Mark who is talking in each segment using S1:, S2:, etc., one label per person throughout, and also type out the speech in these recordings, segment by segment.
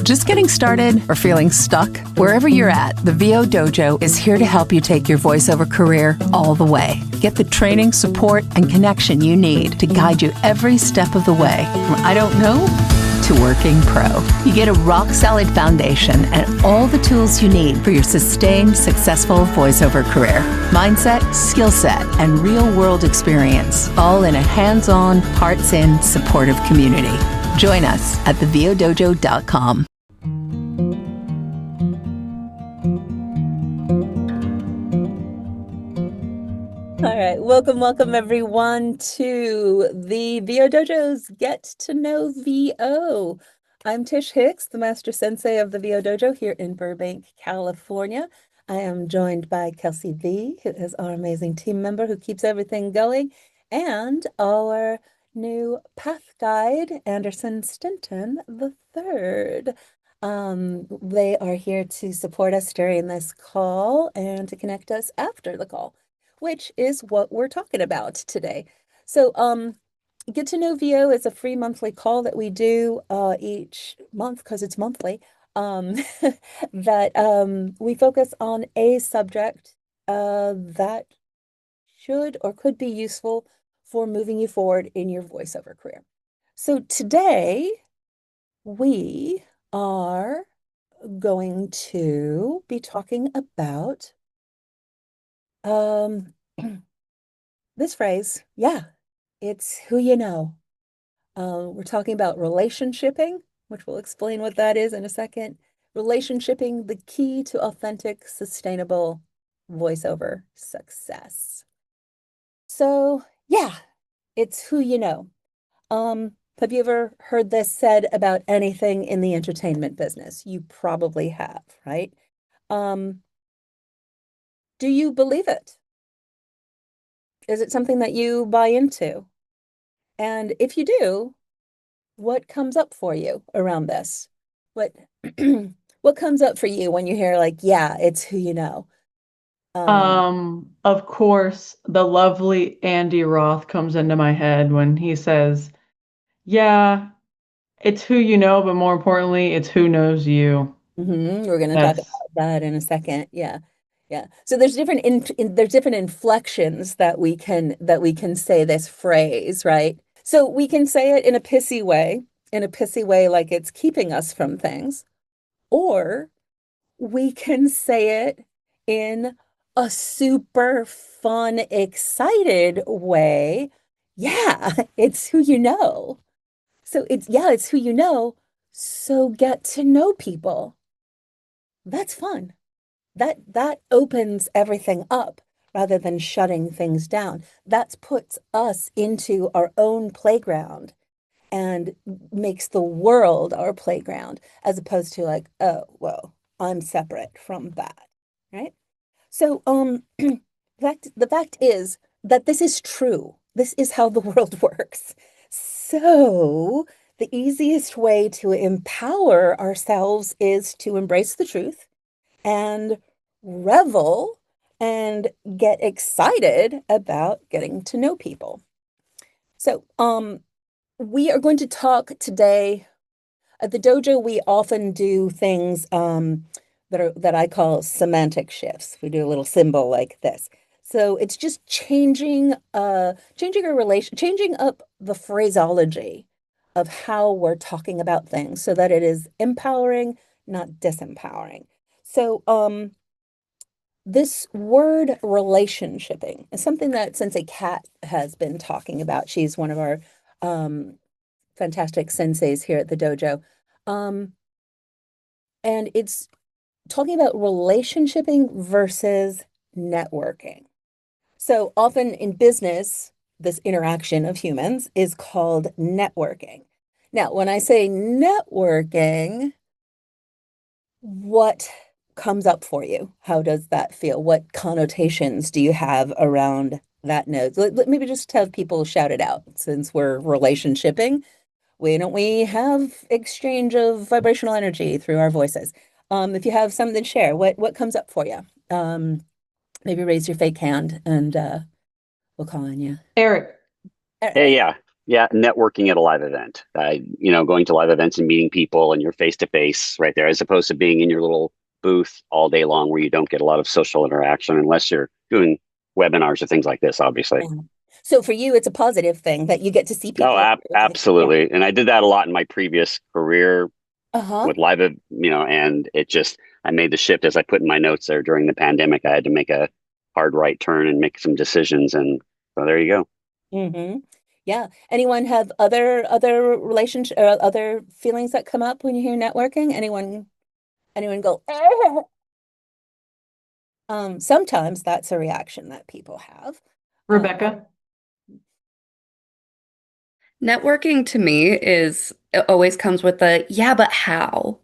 S1: Just getting started or feeling stuck? Wherever you're at, the VO Dojo is here to help you take your voiceover career all the way. Get the training, support, and connection you need to guide you every step of the way, from I don't know to working pro. You get a rock-solid foundation and all the tools you need for your sustained, successful voiceover career. Mindset, skill set, and real-world experience, all in a hands-on, hearts-in, supportive community. Join us at thevodojo.com.
S2: All right, welcome everyone to the VO Dojo's Get to Know VO. I'm Tish Hicks, the Master Sensei of the VO Dojo here in Burbank, California. I am joined by 𝗪𝐶, who is our amazing team member who keeps everything going, and our new path guide, Anderson Stinton III. They are here to support us during this call and to connect us after the call, which is what we're talking about today. So Get to Know VO is a free monthly call that we do each month, because it's monthly, that we focus on a subject that should or could be useful for moving you forward in your voiceover career. So today we are going to be talking about this phrase. Yeah, it's who you know. We're talking about relationshiping, which we'll explain what that is in a second. Relationshiping, the key to authentic, sustainable voiceover success. So yeah, it's who you know. Have you ever heard this said about anything in the entertainment business? You probably have, right? Do you believe it? Is it something that you buy into? And if you do, what comes up for you around this? What what comes up for you when you hear like, yeah, it's who you know?
S3: Of course, the lovely Andy Roth comes into my head when he says, yeah, it's who you know, but more importantly, it's who knows you.
S2: We're going to talk about that in a second. Yeah. So there's different inflections that we can say this phrase, right? So we can say it in a pissy way, like it's keeping us from things, or we can say it in a super fun, excited way. Yeah, it's who you know. So it's who you know. So get to know people. That's fun. That opens everything up rather than shutting things down. That puts us into our own playground and makes the world our playground, as opposed to like, oh, well, I'm separate from that, right? So the fact is that this is true. This is how the world works. So the easiest way to empower ourselves is to embrace the truth and revel and get excited about getting to know people. So we are going to talk today. At the dojo, we often do things that I call semantic shifts. We do a little symbol like this. So it's just changing our relation, changing up the phraseology of how we're talking about things so that it is empowering, not disempowering. So this word relationshiping is something that Sensei Kat has been talking about. She's one of our fantastic senseis here at the dojo. And it's talking about relationshiping versus networking. So often in business, this interaction of humans is called networking. Now, when I say networking, what comes up for you? How does that feel? What connotations do you have around that note? Maybe just have people shout it out, since we're relationshiping. Why don't we have exchange of vibrational energy through our voices? If you have something to share, what comes up for you? Maybe raise your fake hand and we'll call on you.
S3: Eric.
S2: Eric.
S4: Hey, yeah. Yeah, networking at a live event. Going to live events and meeting people and you're face to face right there, as opposed to being in your little booth all day long where you don't get a lot of social interaction unless you're doing webinars or things like this, obviously.
S2: Yeah. So for you, it's a positive thing that you get to see people.
S4: Oh, absolutely. Yeah. And I did that a lot in my previous career with live, and I made the shift, as I put in my notes there. During the pandemic, I had to make a hard right turn and make some decisions. And so there you
S2: go. Yeah. Anyone have other relationship or other feelings that come up when you hear networking? Anyone go, sometimes that's a reaction that people have.
S3: Rebecca?
S5: Networking to me it always comes with the, yeah, but how?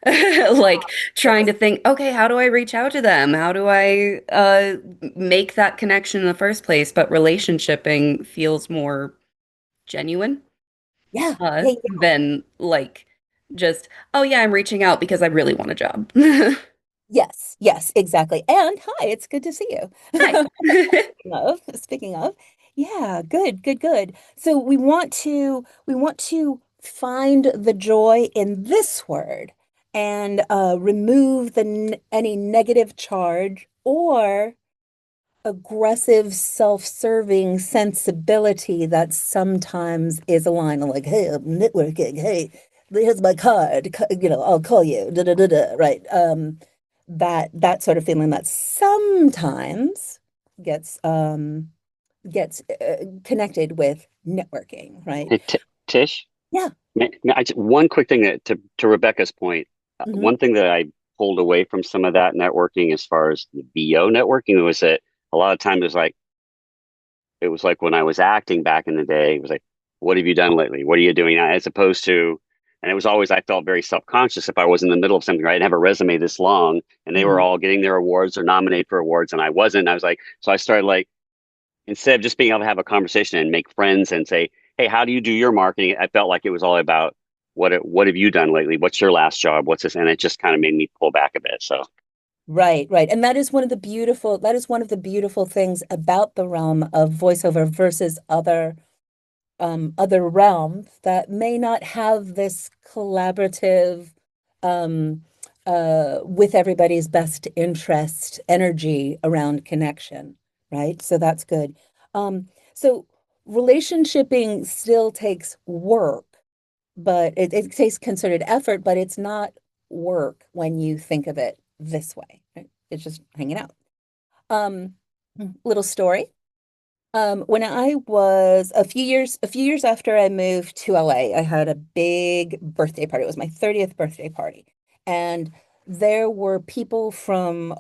S5: Like trying to think, okay, how do I reach out to them? How do I make that connection in the first place? But relationshiping feels more genuine. Than like just, oh yeah, I'm reaching out because I really want a job.
S2: Yes, exactly. And hi, it's good to see you.
S5: Hi.
S2: Speaking of, yeah, good. So we want to find the joy in this word and remove any negative charge or aggressive self-serving sensibility that sometimes is a line of like, hey, I'm networking, hey, here's my card, I'll call you, right? That sort of feeling that sometimes gets connected with networking, right?
S4: Hey, Tish?
S2: Yeah.
S4: One quick thing to Rebecca's point, one thing that I pulled away from some of that networking as far as the VO networking was that a lot of times it was like when I was acting back in the day, it was like, what have you done lately? What are you doing now? As opposed to, and it was always, I felt very self-conscious if I was in the middle of something, right? I didn't have a resume this long and they were all getting their awards or nominated for awards and I wasn't. I was like, so I started like, instead of just being able to have a conversation and make friends and say, hey, how do you do your marketing? I felt like it was all about what have you done lately? What's your last job? What's this? And it just kind of made me pull back a bit. So.
S2: Right. And that is one of the beautiful things about the realm of voiceover versus other realms that may not have this collaborative with everybody's best interest energy around connection, right? So that's good. So relationshiping still takes work, but it takes concerted effort, but it's not work when you think of it this way, right? It's just hanging out. Little story. When I was a few years after I moved to LA, I had a big birthday party. It was my 30th birthday party. And there were people from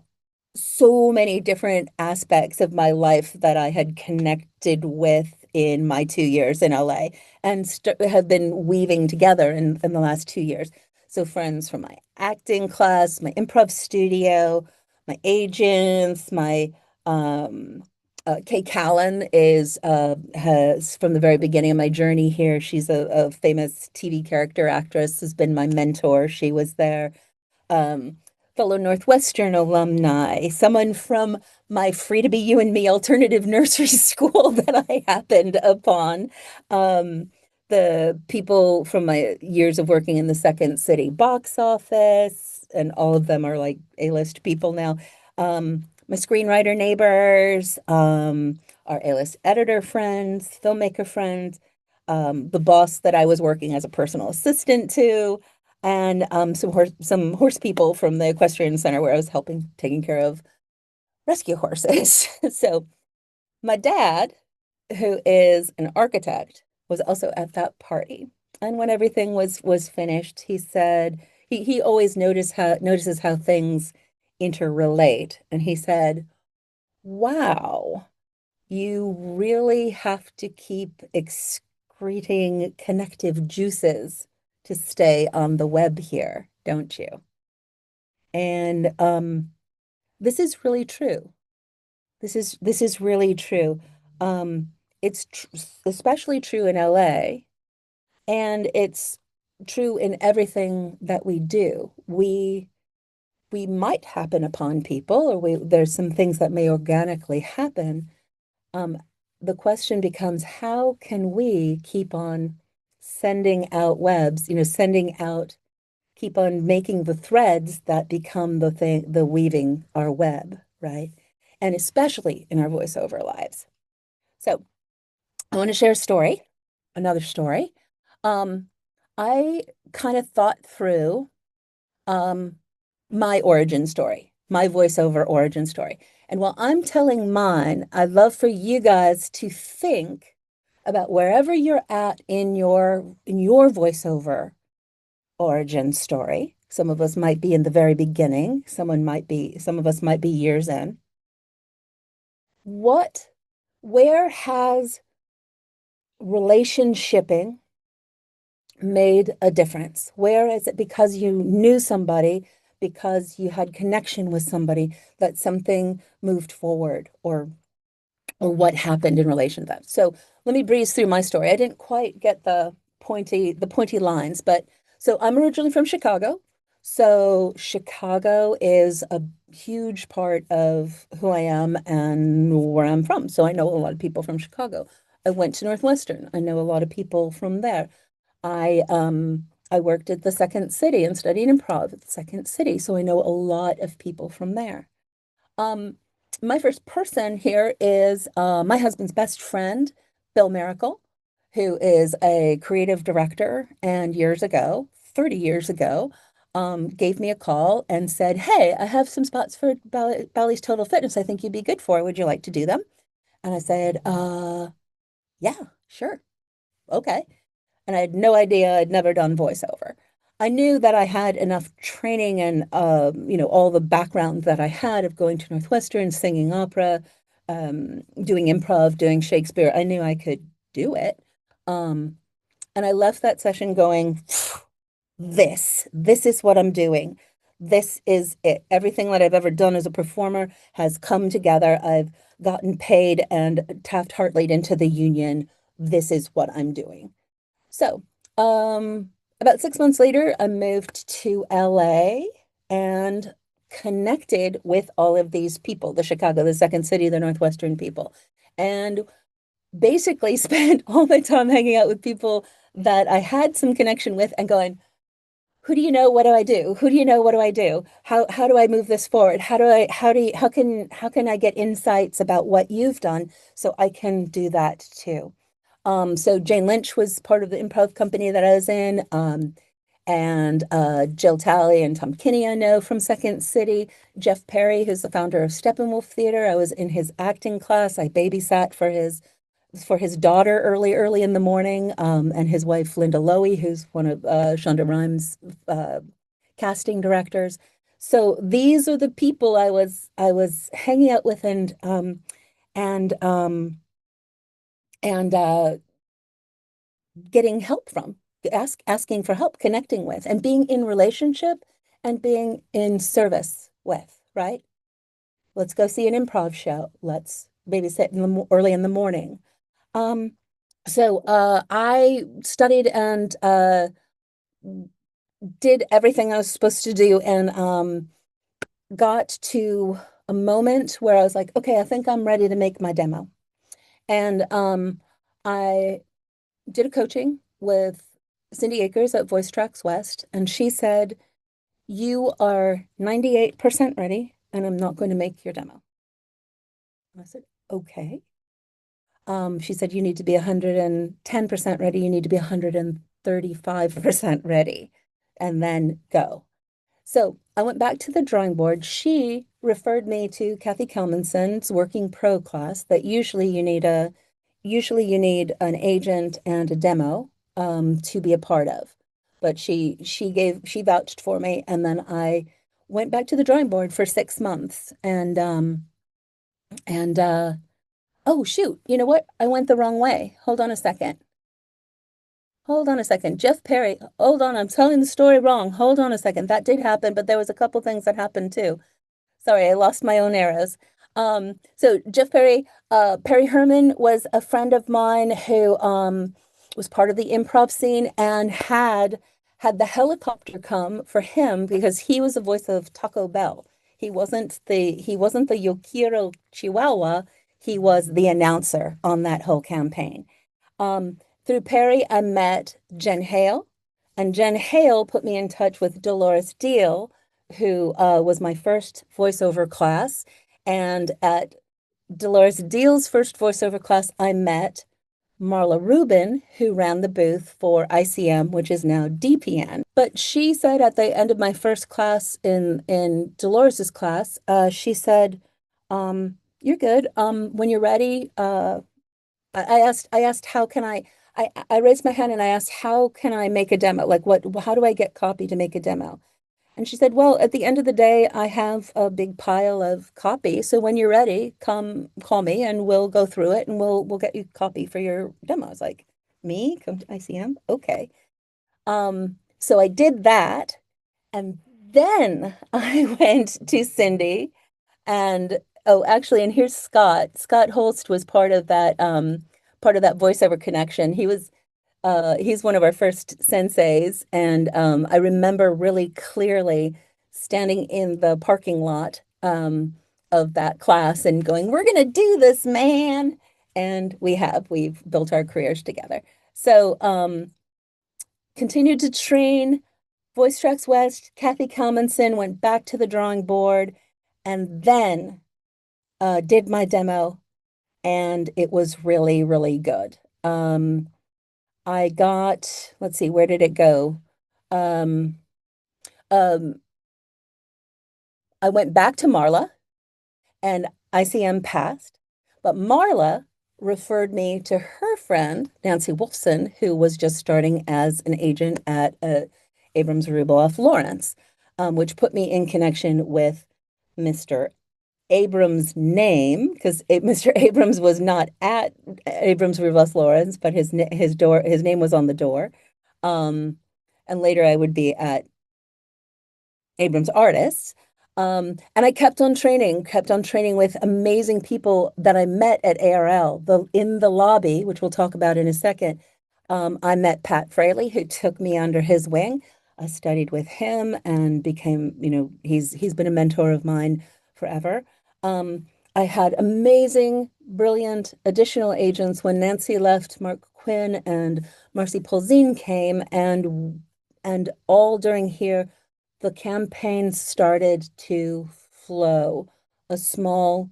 S2: so many different aspects of my life that I had connected with in my 2 years in LA and have been weaving together in the last 2 years. So friends from my acting class, my improv studio, my agents, my 𝗃𝗧𝗧 has from the very beginning of my journey here. She's a famous TV character actress, has been my mentor. She was there. Fellow Northwestern alumni, someone from my Free to Be You and Me alternative nursery school that I happened upon. The people from my years of working in the Second City box office, and all of them are like A-list people now. My screenwriter neighbors, our A-list editor friends, filmmaker friends, the boss that I was working as a personal assistant to, and some horse people from the equestrian center where I was taking care of rescue horses. So my dad, who is an architect, was also at that party. And when everything was finished, he said he always notices how things interrelate. And he said, wow, you really have to keep excreting connective juices to stay on the web here, don't you? And this is really true. This is really true. It's especially true in LA, and it's true in everything that we do. We might happen upon people, or there's some things that may organically happen. the question becomes, how can we keep on sending out webs, keep on making the threads that become the weaving our web, right? And especially in our voiceover lives. So I want to share a story, another story. I kind of thought through my origin story, my voiceover origin story. And while I'm telling mine, I'd love for you guys to think about wherever you're at in your voiceover origin story. Some of us might be in the very beginning. Some of us might be years in. Where has relationshiping made a difference? Where is it because you knew somebody, because you had connection with somebody, that something moved forward, or what happened in relation to that? So let me breeze through my story. I didn't quite get the pointy lines, but so I'm originally from Chicago. So Chicago is a huge part of who I am and where I'm from. So I know a lot of people from Chicago. I went to Northwestern. I know a lot of people from there. I worked at the Second City and studied improv at the Second City, so I know a lot of people from there. My first person here is my husband's best friend, Bill Miracle, who is a creative director, and 30 years ago, gave me a call and said, "Hey, I have some spots for Bally's Total Fitness I think you'd be good for. Would you like to do them?" And I said, yeah, sure. Okay. And I had no idea. I'd never done voiceover. I knew that I had enough training and, all the background that I had of going to Northwestern, singing opera, doing improv, doing Shakespeare. I knew I could do it. And I left that session going, this is what I'm doing. This is it. Everything that I've ever done as a performer has come together. I've gotten paid and Taft-Hartley'd into the union. This is what I'm doing. So, about 6 months later, I moved to LA and connected with all of these people, the Chicago, the Second City, the Northwestern people, and basically spent all my time hanging out with people that I had some connection with and going, who do you know? What do I do? Who do you know? What do I do? How do I move this forward? How can I get insights about what you've done so I can do that too? So Jane Lynch was part of the improv company that I was in, and Jill Talley and Tom Kinney I know from Second City. Jeff Perry, who's the founder of Steppenwolf Theater, I was in his acting class. I babysat for his daughter early in the morning, and his wife Linda Lowy, who's one of Shonda Rhimes' casting directors. So these are the people I was hanging out with and getting help from, asking for help, connecting with, and being in relationship and being in service with, right? Let's go see an improv show. Let's babysit early in the morning. So I studied and did everything I was supposed to do, and got to a moment where I was like, okay, I think I'm ready to make my demo. And I did a coaching with Cindy Akers at Voice Tracks West, and she said, you are 98% ready, and I'm not going to make your demo. And I said, okay. She said, you need to be 110% ready. You need to be 135% ready, and then go. So I went back to the drawing board. She referred me to Kathy Kelmanson's Working Pro class that usually you need an agent and a demo to be a part of. But she vouched for me, and then I went back to the drawing board for 6 months, and oh shoot, you know what? I went the wrong way. Hold on a second. Jeff Perry, hold on, I'm telling the story wrong. Hold on a second. That did happen, but there was a couple things that happened too. Sorry, I lost my own arrows. So Jeff Perry, Perry Herman was a friend of mine who was part of the improv scene and had the helicopter come for him because he was the voice of Taco Bell. He wasn't the Yo Quiero Chihuahua. he was the announcer on that whole campaign. Through Perry, I met Jen Hale, and Jen Hale put me in touch with Dolores Deal, who was my first voiceover class. And at Dolores Deal's first voiceover class, I met Marla Rubin, who ran the booth for ICM, which is now DPN. But she said at the end of my first class in Dolores's class, she said, "You're good. When you're ready," I asked how can I raised my hand and I asked, how can I make a demo? Like how do I get copy to make a demo? And she said, well, at the end of the day, I have a big pile of copy. So when you're ready, come call me and we'll go through it and we'll get you copy for your demo. I was like, me? Come to ICM? Okay. So I did that. And then I went to Cindy and actually, and here's Scott. Scott Holst was part of that voiceover connection. He's one of our first senseis, and I remember really clearly standing in the parking lot of that class and going, "We're gonna do this, man!" And we've built our careers together. So continued to train. Voice Tracks West, Kathy Kalmanson went back to the drawing board, and then did my demo, and it was really, really good. I got, let's see, where did it go? I went back to Marla, and ICM passed, but Marla referred me to her friend, Nancy Wolfson, who was just starting as an agent at Abrams Rubloff Lawrence, which put me in connection with Mr. Abrams' name, because Mr. Abrams was not at Abrams Rubloff Lawrence, but his name was on the door. And later I would be at Abrams Artists. And I kept on training with amazing people that I met at ARL. In the lobby, which we'll talk about in a second, I met Pat Fraley, who took me under his wing. I studied with him and became, he's been a mentor of mine forever. I had amazing, brilliant additional agents when Nancy left. Mark Quinn and Marcy Polzin came, and all during here, the campaign started to flow. A small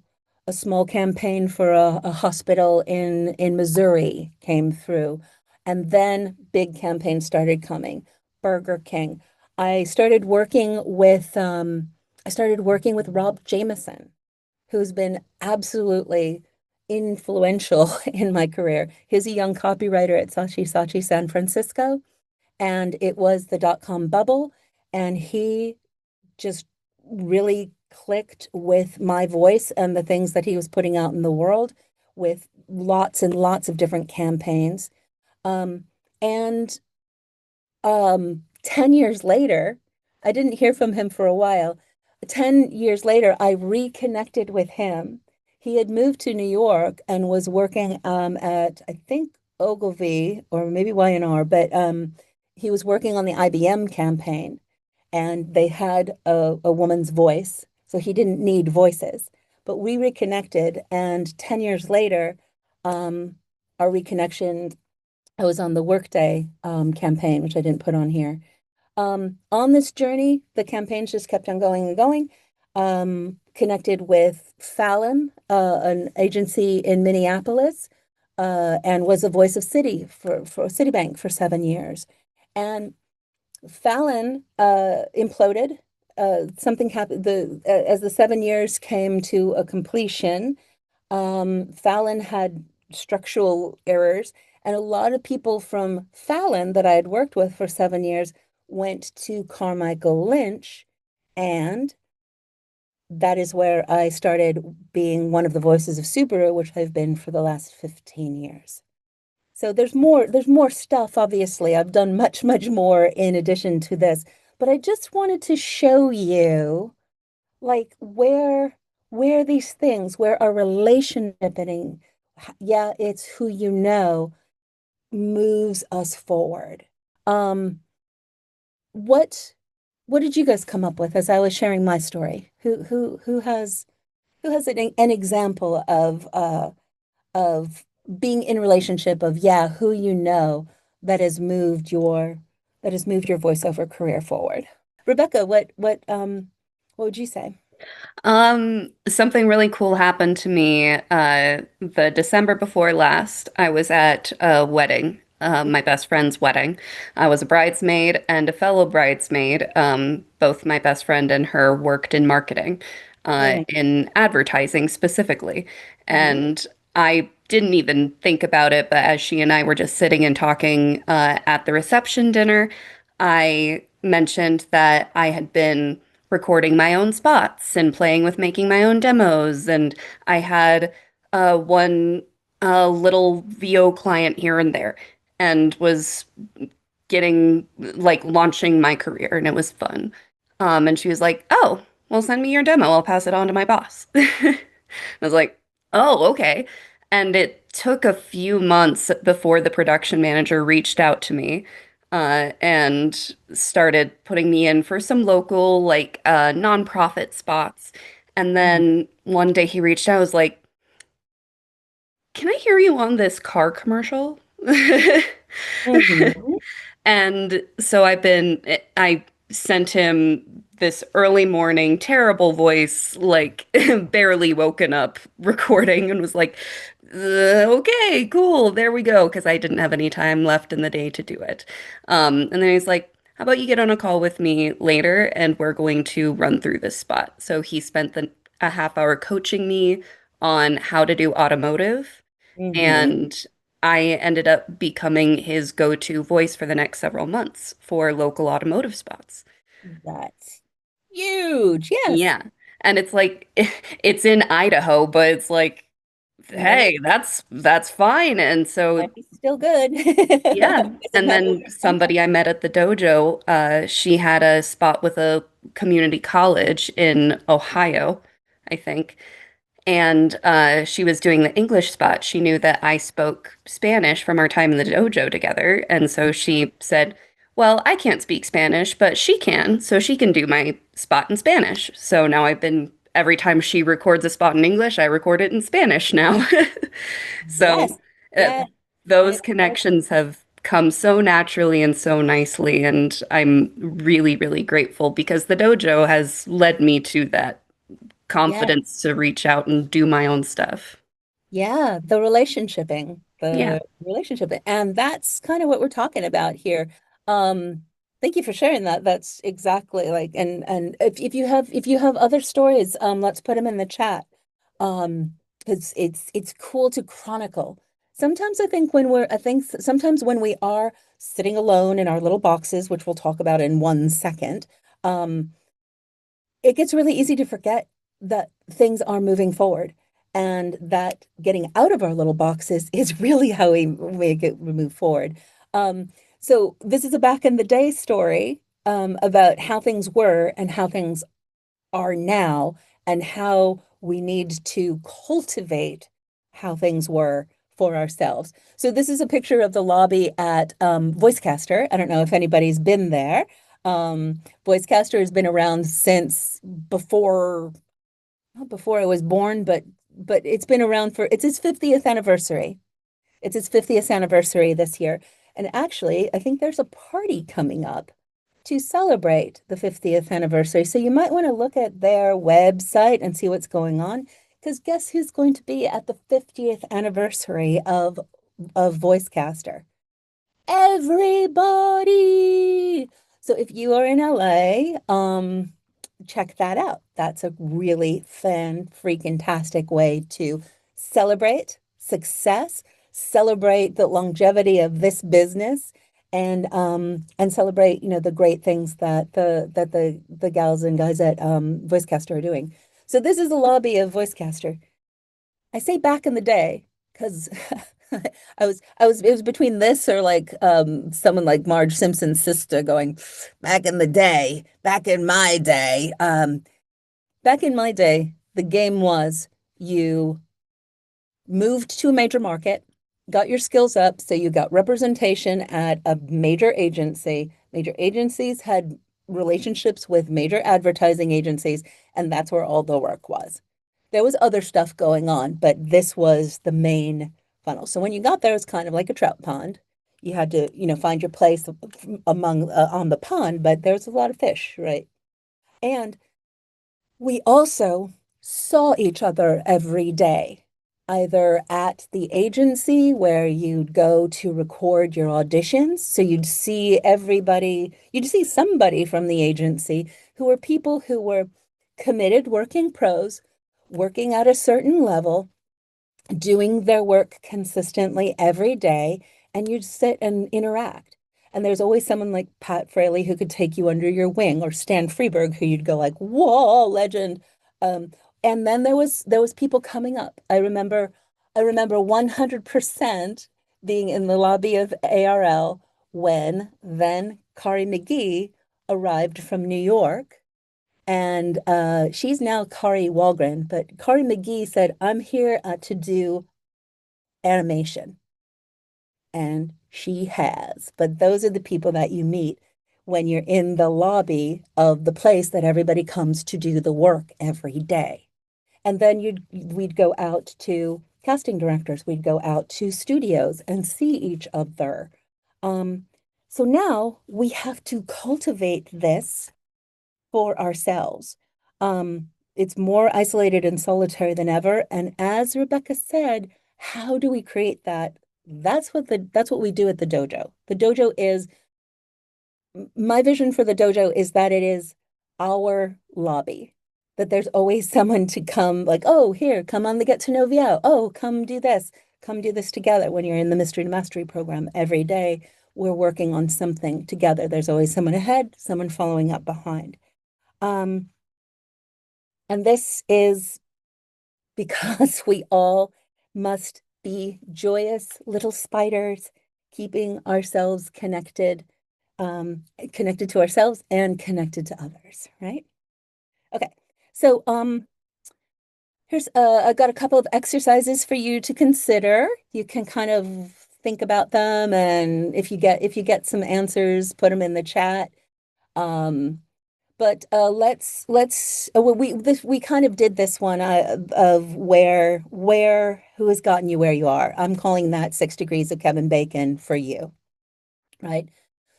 S2: campaign for a hospital in Missouri came through, and then big campaigns started coming. Burger King. I started working with Rob Jameson, who's been absolutely influential in my career. He's a young copywriter at 𝗧𝗏 San Francisco, and it was the .com bubble, and he just really clicked with my voice and the things that he was putting out in the world with lots and lots of different campaigns. 10 years later, I didn't hear from him for a while. 10 years later, I reconnected with him. He had moved to New York and was working at, I think, Ogilvy or maybe Y&R, but he was working on the IBM campaign, and they had a woman's voice, so he didn't need voices. But we reconnected, and 10 years later, our reconnection, I was on the Workday campaign, which I didn't put on here. On this journey, the campaigns just kept on going and going. Connected with Fallon, an agency in Minneapolis, and was a voice of Citi for Citibank for 7 years. And Fallon imploded. Something happened. As the 7 years came to a completion, Fallon had structural errors, and a lot of people from Fallon that I had worked with for 7 years went to Carmichael Lynch, and that is where I started being one of the voices of Subaru, which I've been for the last 15 years. So there's more stuff, obviously. I've done much, much more in addition to this, but I just wanted to show you like where these things, where our relationship and it's who you know, moves us forward. What did you guys come up with as I was sharing my story? Who has an example of being in relationship of, yeah, who you know that has moved your voiceover career forward. Rebecca, what would you say?
S5: Something really cool happened to me the December before last. I was at a wedding, my best friend's wedding. I was a bridesmaid and a fellow bridesmaid. Both my best friend and her worked in marketing, in advertising specifically. And I didn't even think about it, but as she and I were just sitting and talking at the reception dinner, I mentioned that I had been recording my own spots and playing with making my own demos. And I had one little VO client here and there and was getting like launching my career, and it was fun. And she was like, "Oh, well, send me your demo. I'll pass it on to my boss." I was like, "Oh, okay." And it took a few months before the production manager reached out to me and started putting me in for some local, like, nonprofit spots. And then one day he reached out, was like, "Can I hear you on this car commercial?" And so I sent him this early morning, terrible voice, like barely woken up recording, and was like, "Okay, cool, there we go," because I didn't have any time left in the day to do it. And then he's like, "How about you get on a call with me later and we're going to run through this spot?" So he spent a half hour coaching me on how to do automotive. And I ended up becoming his go-to voice for the next several months for local automotive spots.
S2: That's huge. Yes.
S5: Yeah. And it's like, it's in Idaho, but it's like, hey, that's fine. And so
S2: Might be still good.
S5: yeah. And then somebody I met at the dojo, she had a spot with a community college in Ohio, I think. And she was doing the English spot. She knew that I spoke Spanish from our time in the dojo together. And so she said, "Well, I can't speak Spanish, but she can. So she can do my spot in Spanish." So now every time she records a spot in English, I record it in Spanish now. So those connections have come so naturally and so nicely. And I'm really, really grateful because the dojo has led me to that confidence to reach out and do my own stuff.
S2: Yeah, the relationshiping. And that's kind of what we're talking about here. Thank you for sharing that. That's exactly like, and if you have other stories, let's put them in the chat. Because it's cool to chronicle. Sometimes I think sometimes when we are sitting alone in our little boxes, which we'll talk about in 1 second, it gets really easy to forget that things are moving forward, and that getting out of our little boxes is really how we move forward. So this is a back in the day story about how things were and how things are now, and how we need to cultivate how things were for ourselves. So this is a picture of the lobby at Voicecaster. I don't know if anybody's been there. Voicecaster has been around since not before I was born, but it's been around it's its 50th anniversary. It's its 50th anniversary this year. And actually, I think there's a party coming up to celebrate the 50th anniversary. So you might want to look at their website and see what's going on, because guess who's going to be at the 50th anniversary of Voicecaster? Everybody. So if you are in LA, check that out. That's a really freaking-tastic way to celebrate success, celebrate the longevity of this business, and celebrate, the great things that the gals and guys at Voicecaster are doing. So this is the lobby of Voicecaster. I say back in the day because it was between this or like someone like Marge Simpson's sister going, "Back in the day, back in my day." Back in my day, the game was you moved to a major market, got your skills up, so you got representation at a major agency. Major agencies had relationships with major advertising agencies, and that's where all the work was. There was other stuff going on, but this was the main funnel. So when you got there, it was kind of like a trout pond. You had to, find your place among on the pond, but there was a lot of fish, right? And we also saw each other every day, either at the agency where you'd go to record your auditions. So you'd see somebody from the agency who were people who were committed working pros, working at a certain level, doing their work consistently every day, and you'd sit and interact. And there's always someone like Pat Fraley who could take you under your wing, or Stan Freberg, who you'd go like, whoa, legend. And then there was people coming up. I remember 100% being in the lobby of ARL when then Kari McGee arrived from New York. And she's now Kari Wahlgren, but Kari McGee said, I'm here to do animation. And she has. But those are the people that you meet when you're in the lobby of the place that everybody comes to do the work every day. And then we'd go out to casting directors, we'd go out to studios and see each other. So now we have to cultivate this for ourselves. It's more isolated and solitary than ever. And as Rebecca said, how do we create that? That's what we do at the dojo. The dojo is, my vision for the dojo is that it is our lobby, that there's always someone to come, like, oh, here, come on the Get to Know VO. Oh, come do this together. When you're in the Mystery to Mastery program every day, we're working on something together. There's always someone ahead, someone following up behind. And this is because we all must be joyous little spiders, keeping ourselves connected to ourselves and connected to others, right? Okay, so here's I've got a couple of exercises for you to consider. You can kind of think about them, and if you get some answers, put them in the chat. But we kind of did this one of who has gotten you where you are. I'm calling that 6 degrees of Kevin Bacon for you, right?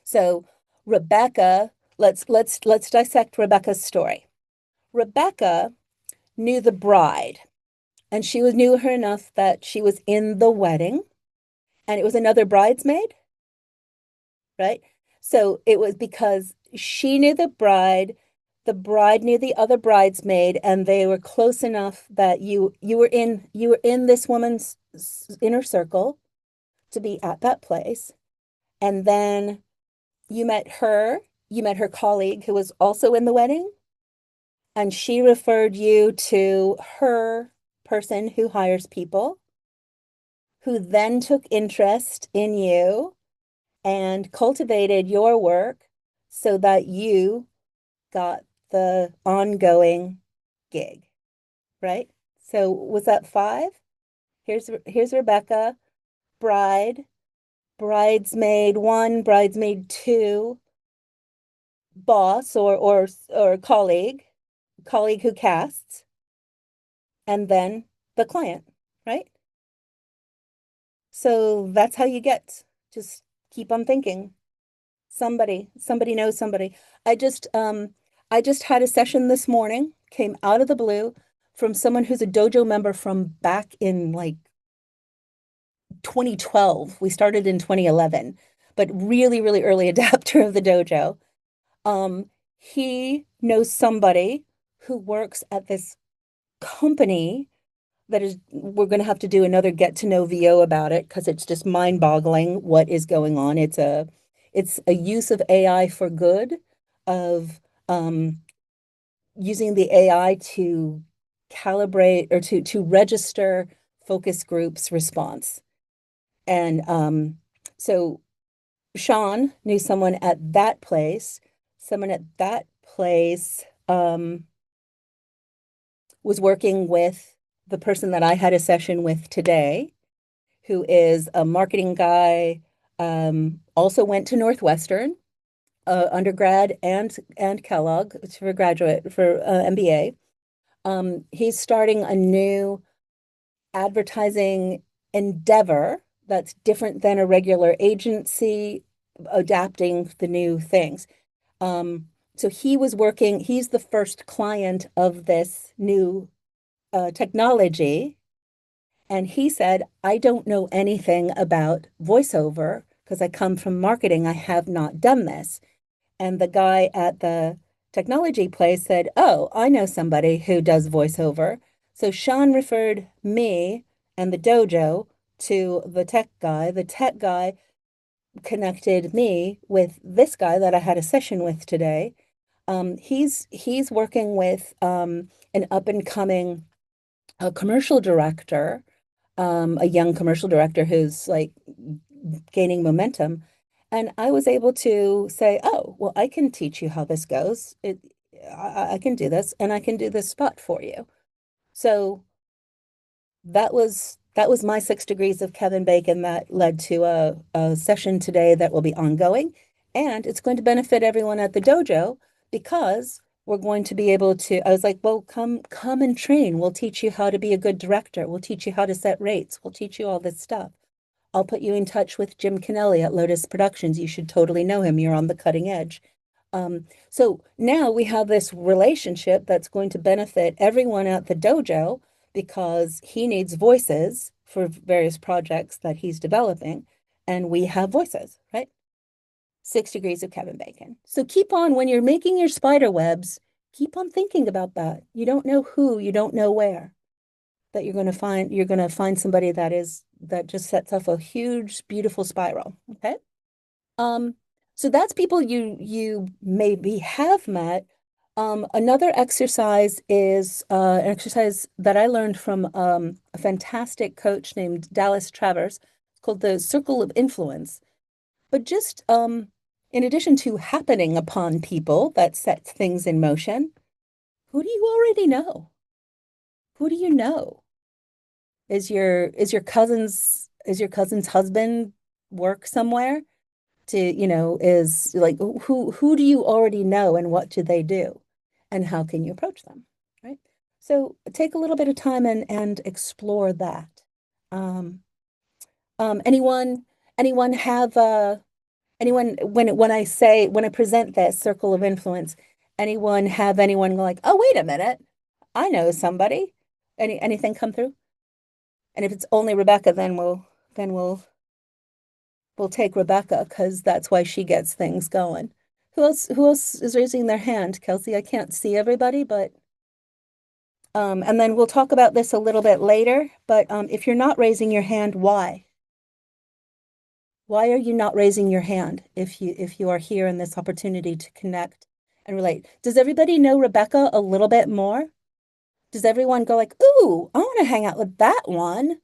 S2: So Rebecca, let's dissect Rebecca's story. Rebecca knew the bride, and she knew her enough that she was in the wedding, and it was another bridesmaid, right? So it was because she knew the bride knew the other bridesmaid, and they were close enough that you were in this woman's inner circle to be at that place. And then you met her colleague who was also in the wedding, and she referred you to her person who hires people, who then took interest in you and cultivated your work so that you got the ongoing gig, right? So was that 5? Here's Rebecca, bridesmaid 1, bridesmaid 2, boss or colleague who casts, and then the client, right? So that's how you get. Just keep on thinking. Somebody knows somebody. I just had a session this morning, came out of the blue, from someone who's a dojo member from back in like 2012. We started in 2011, but really, really early adapter of the dojo. He knows somebody who works at this company that is, we're going to have to do another Get to Know VO about it, because it's just mind-boggling what is going on. It's a use of AI for good, of using the AI to calibrate or to register focus groups response. And so Sean knew someone at that place. Someone at that place was working with the person that I had a session with today, who is a marketing guy, also went to Northwestern, undergrad and Kellogg for MBA. He's starting a new advertising endeavor that's different than a regular agency, adapting the new things. So he's the first client of this new technology. And he said, I don't know anything about voiceover because I come from marketing. I have not done this. And the guy at the technology place said, oh, I know somebody who does voiceover. So Sean referred me and the dojo to the tech guy. The tech guy connected me with this guy that I had a session with today. He's working with an up and coming commercial director, a young commercial director who's like gaining momentum. And I was able to say, oh, well, I can teach you how this goes. I can do this, and I can do this spot for you. So that was my 6 degrees of Kevin Bacon that led to a session today that will be ongoing. And it's going to benefit everyone at the dojo because we're going to be able to, I was like, well, come and train. We'll teach you how to be a good director. We'll teach you how to set rates. We'll teach you all this stuff. I'll put you in touch with Jim Kennelly at Lotus Productions. You should totally know him. You're on the cutting edge. So now we have this relationship that's going to benefit everyone at the dojo because he needs voices for various projects that he's developing, and we have voices, right? 6 degrees of Kevin Bacon. So keep on, when you're making your spider webs, keep on thinking about that. You don't know who, you don't know where, that you're going to find somebody that just sets off a huge, beautiful spiral. Okay. So that's people you maybe have met. Another exercise is an exercise that I learned from a fantastic coach named Dallas Travers. It's called the Circle of Influence. But just in addition to happening upon people that sets things in motion, who do you already know? Who do you know? Is your cousin's husband work somewhere? Is like who do you already know and what do they do? And how can you approach them? Right? So take a little bit of time and explore that. Anyone have anyone when I present this circle of influence, anyone like, oh, wait a minute, I know somebody. Anything come through? And if it's only Rebecca, then we'll take Rebecca because that's why she gets things going. Who else is raising their hand? Kelsey, I can't see everybody, but and then we'll talk about this a little bit later. But if you're not raising your hand, why? Why are you not raising your hand if you are here in this opportunity to connect and relate? Does everybody know Rebecca a little bit more? Does everyone go like, ooh, I want to hang out with that one.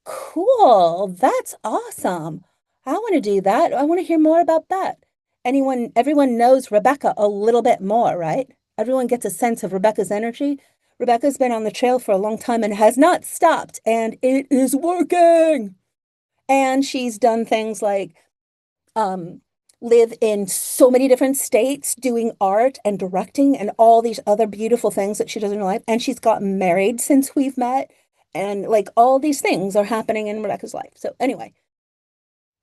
S2: Cool. That's awesome. I want to do that. I want to hear more about that. Everyone knows Rebecca a little bit more, right? Everyone gets a sense of Rebecca's energy. Rebecca's been on the trail for a long time and has not stopped, and it is working. And she's done things like live in so many different states doing art and directing and all these other beautiful things that she does in her life. And she's gotten married since we've met. And like all these things are happening in Rebecca's life. So anyway,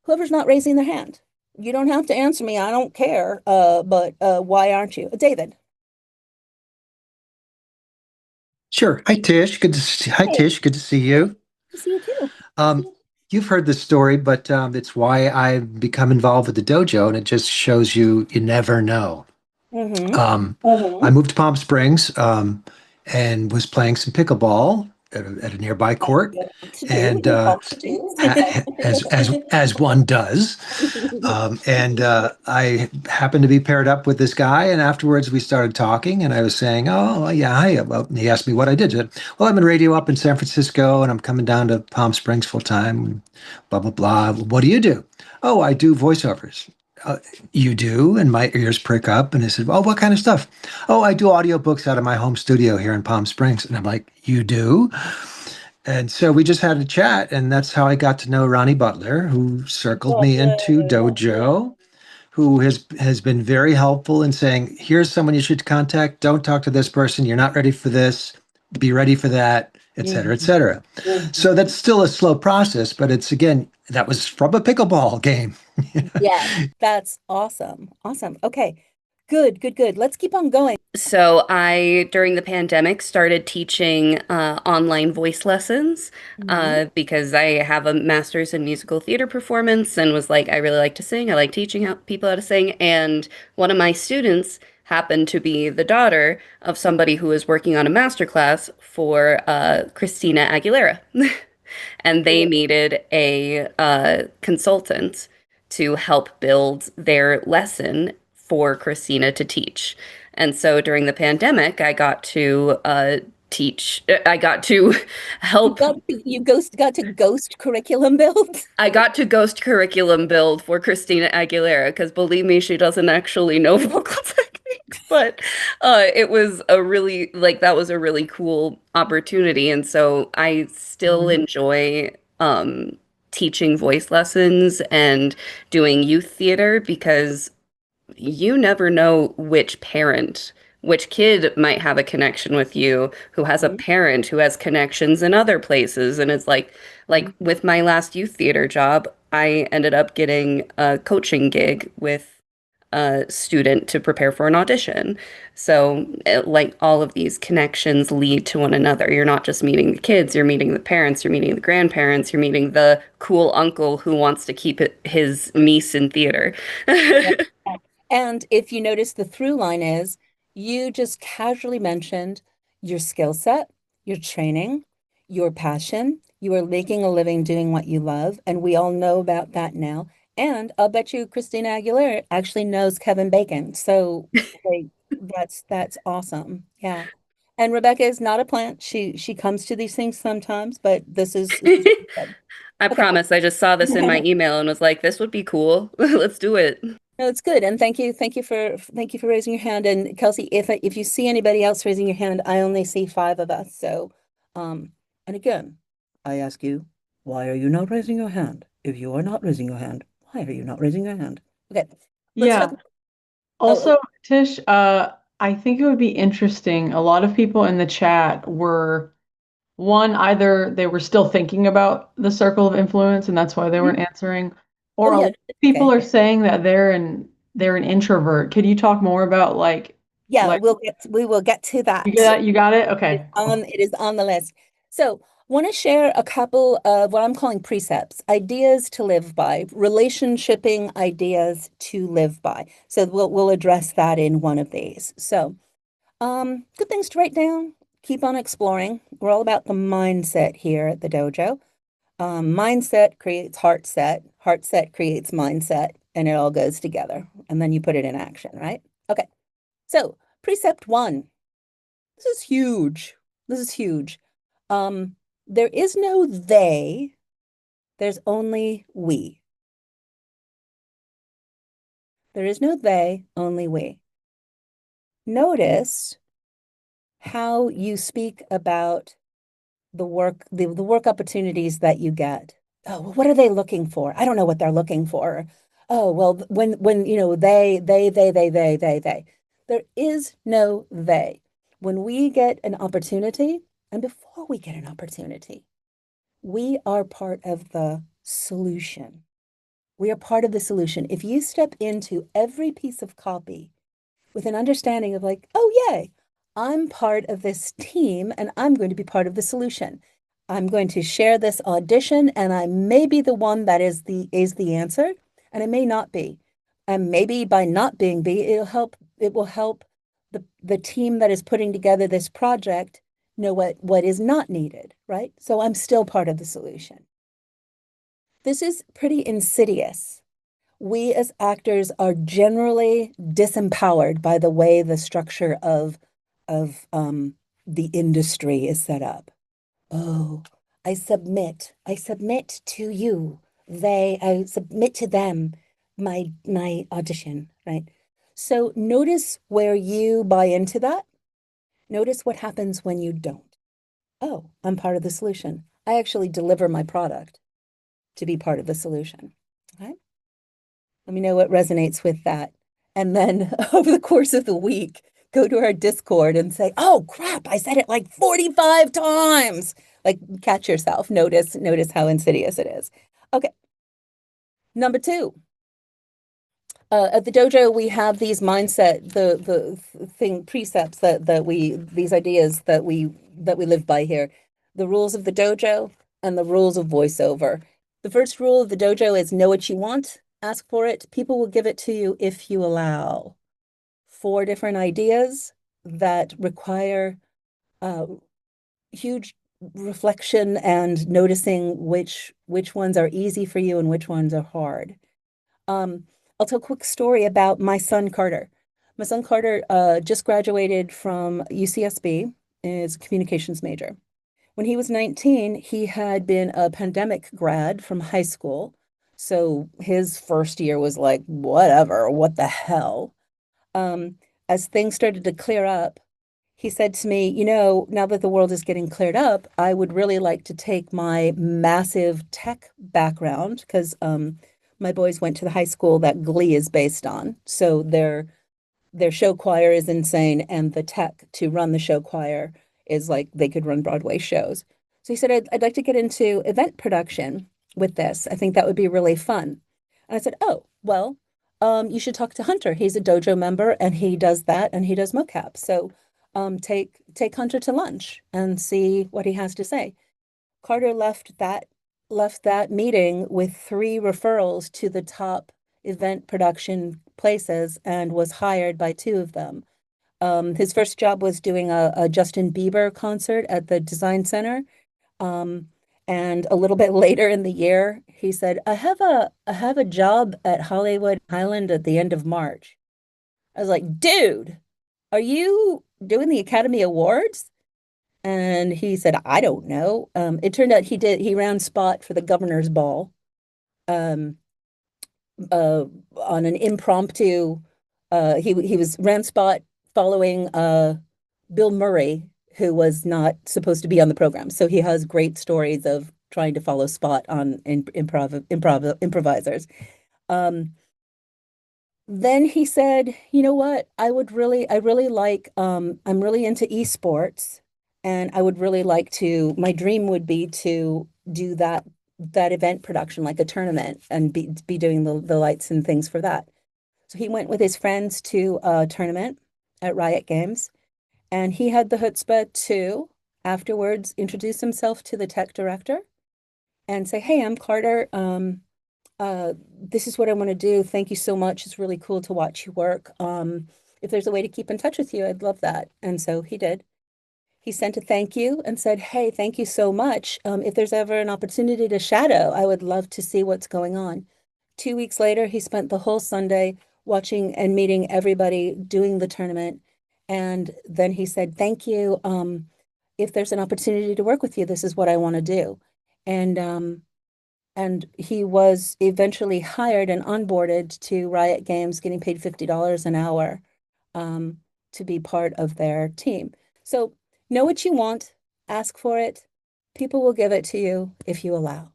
S2: whoever's not raising their hand, you don't have to answer me. I don't care. But why aren't you? David.
S6: Sure. Hi, Tish. Tish. Good to see you.
S2: Good to see you too.
S6: You've heard the story, but it's why I've become involved with the dojo, and it just shows you never know. I moved to Palm Springs and was playing some pickleball at a nearby court, and as one does, and I happened to be paired up with this guy, and afterwards we started talking, and I was saying, "Oh, yeah, hi." Well, he asked me what I did. I said, well, I'm in radio up in San Francisco, and I'm coming down to Palm Springs full time. Blah blah blah. What do you do? Oh, I do voiceovers. You do? And my ears prick up. And I said, oh, what kind of stuff? Oh, I do audiobooks out of my home studio here in Palm Springs. And I'm like, you do? And so we just had a chat. And that's how I got to know Ronnie Butler, who circled me into Dojo, who has been very helpful in saying, here's someone you should contact. Don't talk to this person. You're not ready for this. be ready for that, et cetera, et cetera. So that's still a slow process, but it's, again, that was from a pickleball game.
S2: Yeah, that's awesome. Awesome. Okay. Good, good, good. Let's keep on going.
S5: So I, during the pandemic, started teaching online voice lessons because I have a master's in musical theater performance and was like, I really like to sing. I like teaching people how to sing. And one of my students happened to be the daughter of somebody who was working on a master class for Christina Aguilera. And they needed a consultant to help build their lesson for Christina to teach. And so during the pandemic, I got to I got to help.
S2: You got to ghost curriculum build?
S5: I got to ghost curriculum build for Christina Aguilera, because believe me, she doesn't actually know vocal techniques, but it was a really, that was a really cool opportunity. And so I still enjoy teaching voice lessons and doing youth theater, because you never know which kid might have a connection with you, who has a parent who has connections in other places. And it's like with my last youth theater job, I ended up getting a coaching gig with a student to prepare for an audition. So all of these connections lead to one another. You're not just meeting the kids, you're meeting the parents, you're meeting the grandparents, you're meeting the cool uncle who wants to keep his niece in theater.
S2: And if you notice, the through line is, you just casually mentioned your skill set, your training, your passion. You are making a living doing what you love. And we all know about that now. And I'll bet you Christina Aguilera actually knows Kevin Bacon. So that's awesome. Yeah. And Rebecca is not a plant. She comes to these things sometimes, but this is good.
S5: I promise. I just saw this in my email and was like, this would be cool. Let's do it.
S2: No, it's good. And thank you for raising your hand. And Kelsey, if you see anybody else raising your hand, I only see 5 of us. So, and again, I ask you, why are you not raising your hand? If you are not raising your hand, why are you not raising your hand? Okay.
S3: Yeah. Also, Tish, I think it would be interesting. A lot of people in the chat were, one, either they were still thinking about the circle of influence and that's why they weren't answering, or people are saying that they're an introvert. Could you talk more about
S2: we will get to that.
S3: You got it? Okay.
S2: It is on the list. So want to share a couple of what I'm calling precepts, ideas to live by, relationshiping ideas to live by. So we'll address that in one of these. So good things to write down. Keep on exploring. We're all about the mindset here at the dojo. Mindset creates heart set creates mindset, and it all goes together. And then you put it in action, right? Okay. So precept 1. This is huge. There is no they, there's only we. There is no they, only we. Notice how you speak about the work opportunities that you get. Oh, well, what are they looking for? I don't know what they're looking for. Oh, well, when they. There is no they. When we get an opportunity, and before we get an opportunity, we are part of the solution. We are part of the solution. If you step into every piece of copy with an understanding of oh, yay, I'm part of this team and I'm going to be part of the solution. I'm going to share this audition and I may be the one that is the answer, and it may not be. And maybe by not being B, it will help the team that is putting together this project know what is not needed, right? So I'm still part of the solution. This is pretty insidious. We as actors are generally disempowered by the way the structure of the industry is set up. Oh, I submit to you. I submit to them my audition, right? So notice where you buy into that. Notice what happens when you don't. Oh, I'm part of the solution. I actually deliver my product to be part of the solution. Okay? Let me know what resonates with that. And then over the course of the week, go to our Discord and say, oh crap, I said it like 45 times. Like, catch yourself, notice how insidious it is. Okay. Number 2. At the dojo, we have these mindset, precepts these ideas that we live by here. The rules of the dojo and the rules of voiceover. The first rule of the dojo is know what you want, ask for it. People will give it to you if you allow. 4 different ideas that require huge reflection and noticing which ones are easy for you and which ones are hard. I'll tell a quick story about my son, Carter. My son, Carter, just graduated from UCSB, is a communications major. When he was 19, he had been a pandemic grad from high school. So his first year was like, whatever, what the hell? As things started to clear up, he said to me, now that the world is getting cleared up, I would really like to take my massive tech background, because my boys went to the high school that Glee is based on. So their show choir is insane, and the tech to run the show choir is like they could run Broadway shows. So he said, I'd like to get into event production with this. I think that would be really fun. And I said, oh, well, you should talk to Hunter. He's a dojo member, and he does that, and he does mocap. So take Hunter to lunch and see what he has to say. Carter left that meeting with 3 referrals to the top event production places and was hired by 2 of them. His first job was doing a Justin Bieber concert at the Design Center. And a little bit later in the year, he said, I have a job at Hollywood Highland at the end of March. I was like, dude, are you doing the Academy Awards? And he said, I don't know. It turned out he ran spot for the governor's ball on an impromptu, he ran spot following Bill Murray, who was not supposed to be on the program. So he has great stories of trying to follow spot on improvisers. Then he said, you know what, I really like, I'm really into esports, and I would really like to, my dream would be to do that event production, like a tournament, and be doing the lights and things for that. So he went with his friends to a tournament at Riot Games, and he had the chutzpah to afterwards introduce himself to the tech director and say, hey, I'm Carter. This is what I want to do. Thank you so much. It's really cool to watch you work. If there's a way to keep in touch with you, I'd love that. And so he did. He sent a thank you and said, hey, thank you so much. If there's ever an opportunity to shadow, I would love to see what's going on. 2 weeks later, he spent the whole Sunday watching and meeting everybody doing the tournament. And then he said, thank you. If there's an opportunity to work with you, this is what I want to do. And he was eventually hired and onboarded to Riot Games, getting paid $50 an hour to be part of their team. So know what you want, ask for it. People will give it to you if you allow.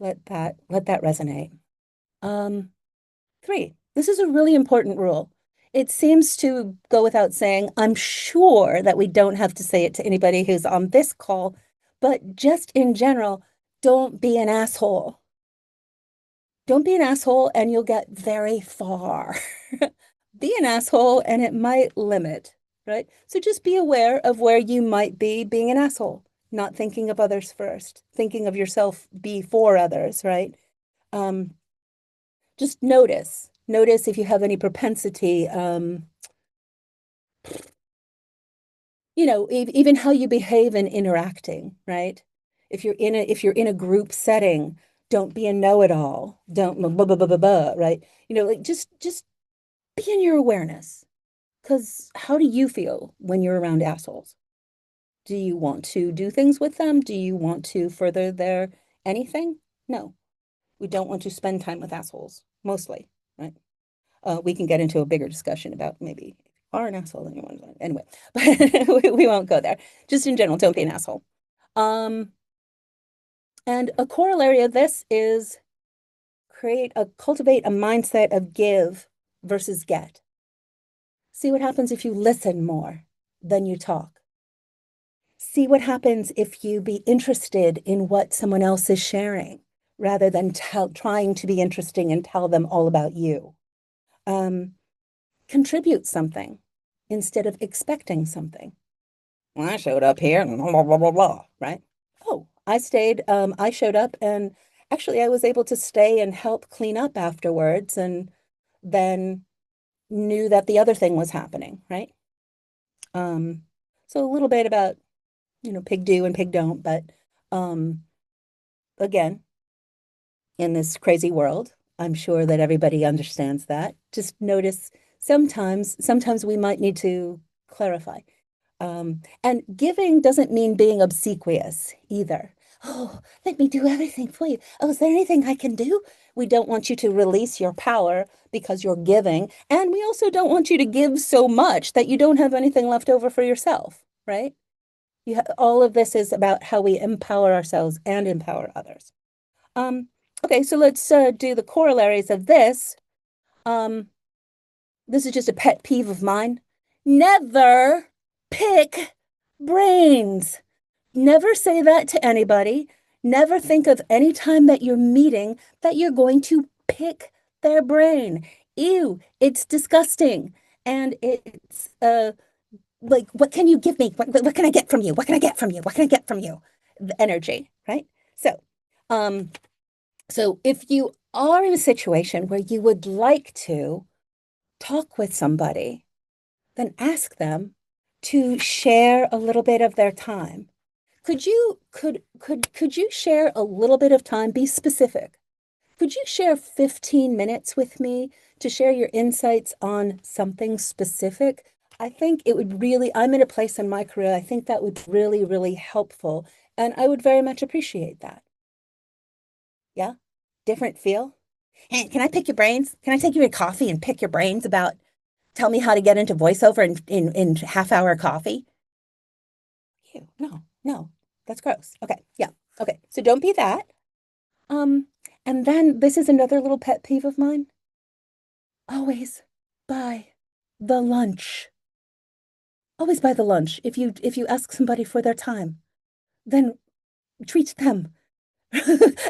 S2: Let that resonate. 3, this is a really important rule. It seems to go without saying. I'm sure that we don't have to say it to anybody who's on this call, but just in general, don't be an asshole. Don't be an asshole and you'll get very far. Be an asshole and it might limit, right? So just be aware of where you might be being an asshole, not thinking of others first, thinking of yourself before others, right? Just notice if you have any propensity, even how you behave in interacting, right? If you're in a group setting, don't be a know-it-all. Don't blah, blah, blah, blah, blah, right? Just be in your awareness. Because how do you feel when you're around assholes? Do you want to do things with them? Do you want to further their anything? No, we don't want to spend time with assholes, mostly, right? We can get into a bigger discussion about maybe if you are an asshole, then you want to, anyway, but we won't go there. Just in general, don't be an asshole. And a corollary of this is cultivate a mindset of give versus get. See what happens if you listen more than you talk. See what happens if you be interested in what someone else is sharing rather than trying to be interesting and tell them all about you. Contribute something instead of expecting something. Well, I showed up here and blah, blah, blah, blah, right? Oh, I showed up and actually I was able to stay and help clean up afterwards and then knew that the other thing was happening, right? So a little bit about, pig do and pig don't, but again, in this crazy world, I'm sure that everybody understands that. Just notice sometimes we might need to clarify. And giving doesn't mean being obsequious either. Oh, let me do everything for you. Oh, is there anything I can do? We don't want you to release your power because you're giving. And we also don't want you to give so much that you don't have anything left over for yourself, right? All of this is about how we empower ourselves and empower others. Okay, so let's do the corollaries of this. This is just a pet peeve of mine. Never pick brains. Never say that to anybody. Never think of any time that you're meeting that you're going to pick their brain. Ew, it's disgusting. And it's like, what can you give me? What can I get from you? What can I get from you? What can I get from you? The energy, right? So if you are in a situation where you would like to talk with somebody, then ask them to share a little bit of their time. Could you share a little bit of time? Be specific. Could you share 15 minutes with me to share your insights on something specific? I think it would really, I'm in a place in my career, I think that would be really, really helpful. And I would very much appreciate that. Yeah? Different feel? Hey, can I pick your brains? Can I take you to coffee and pick your brains about, tell me how to get into voiceover in half-hour coffee? Ew, no, that's gross. Okay, yeah, okay. So don't be that. And then this is another little pet peeve of mine. Always buy the lunch. Always buy the lunch. If you ask somebody for their time, then treat them.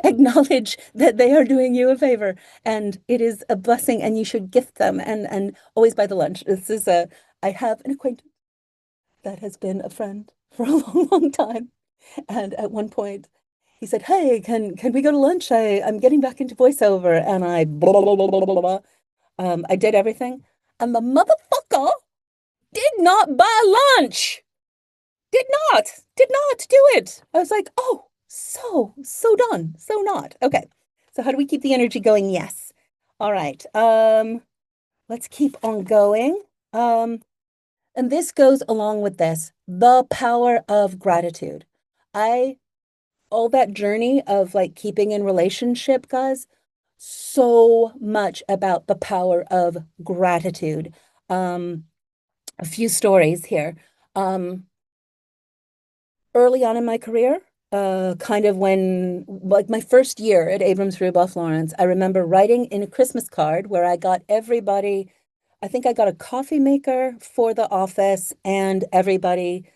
S2: Acknowledge that they are doing you a favor and it is a blessing and you should gift them and always buy the lunch. I have an acquaintance that has been a friend for a long, long time. And at one point he said, hey, can we go to lunch? I'm getting back into voiceover and I blah, blah, blah, blah, blah, blah. I did everything and the motherfucker did not buy lunch. Did not do it. I was like, oh, so done, so not. Okay, so how do we keep the energy going? Yes. All right, let's keep on going. And this goes along with this, the power of gratitude. All that journey of like keeping in relationship, guys, so much about the power of gratitude. A few stories here. Early on in my career, kind of when, like my first year at 𝗵𝗄 Florence, I remember writing in a Christmas card where I got everybody, I think I got a coffee maker for the office and everybody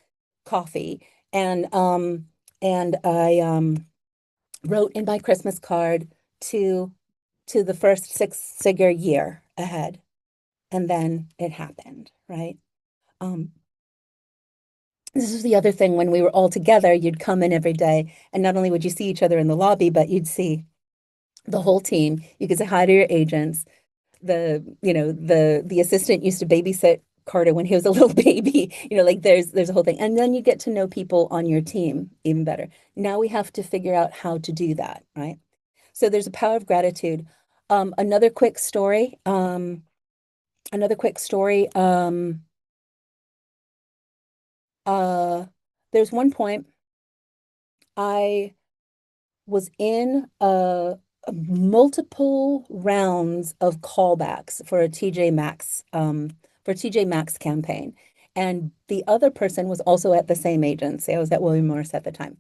S2: coffee. And I wrote in my Christmas card to the first six-figure year ahead. And then it happened, right? This is the other thing, when we were all together, you'd come in every day and not only would you see each other in the lobby, but you'd see the whole team. You could say hi to your agents. The assistant used to babysit Carter when he was a little baby, like there's a whole thing. And then you get to know people on your team even better. Now we have to figure out how to do that, right? So there's a power of gratitude. Another quick story. There's one point I was in multiple rounds of callbacks for a TJ Maxx campaign. And the other person was also at the same agency. I was at William Morris at the time.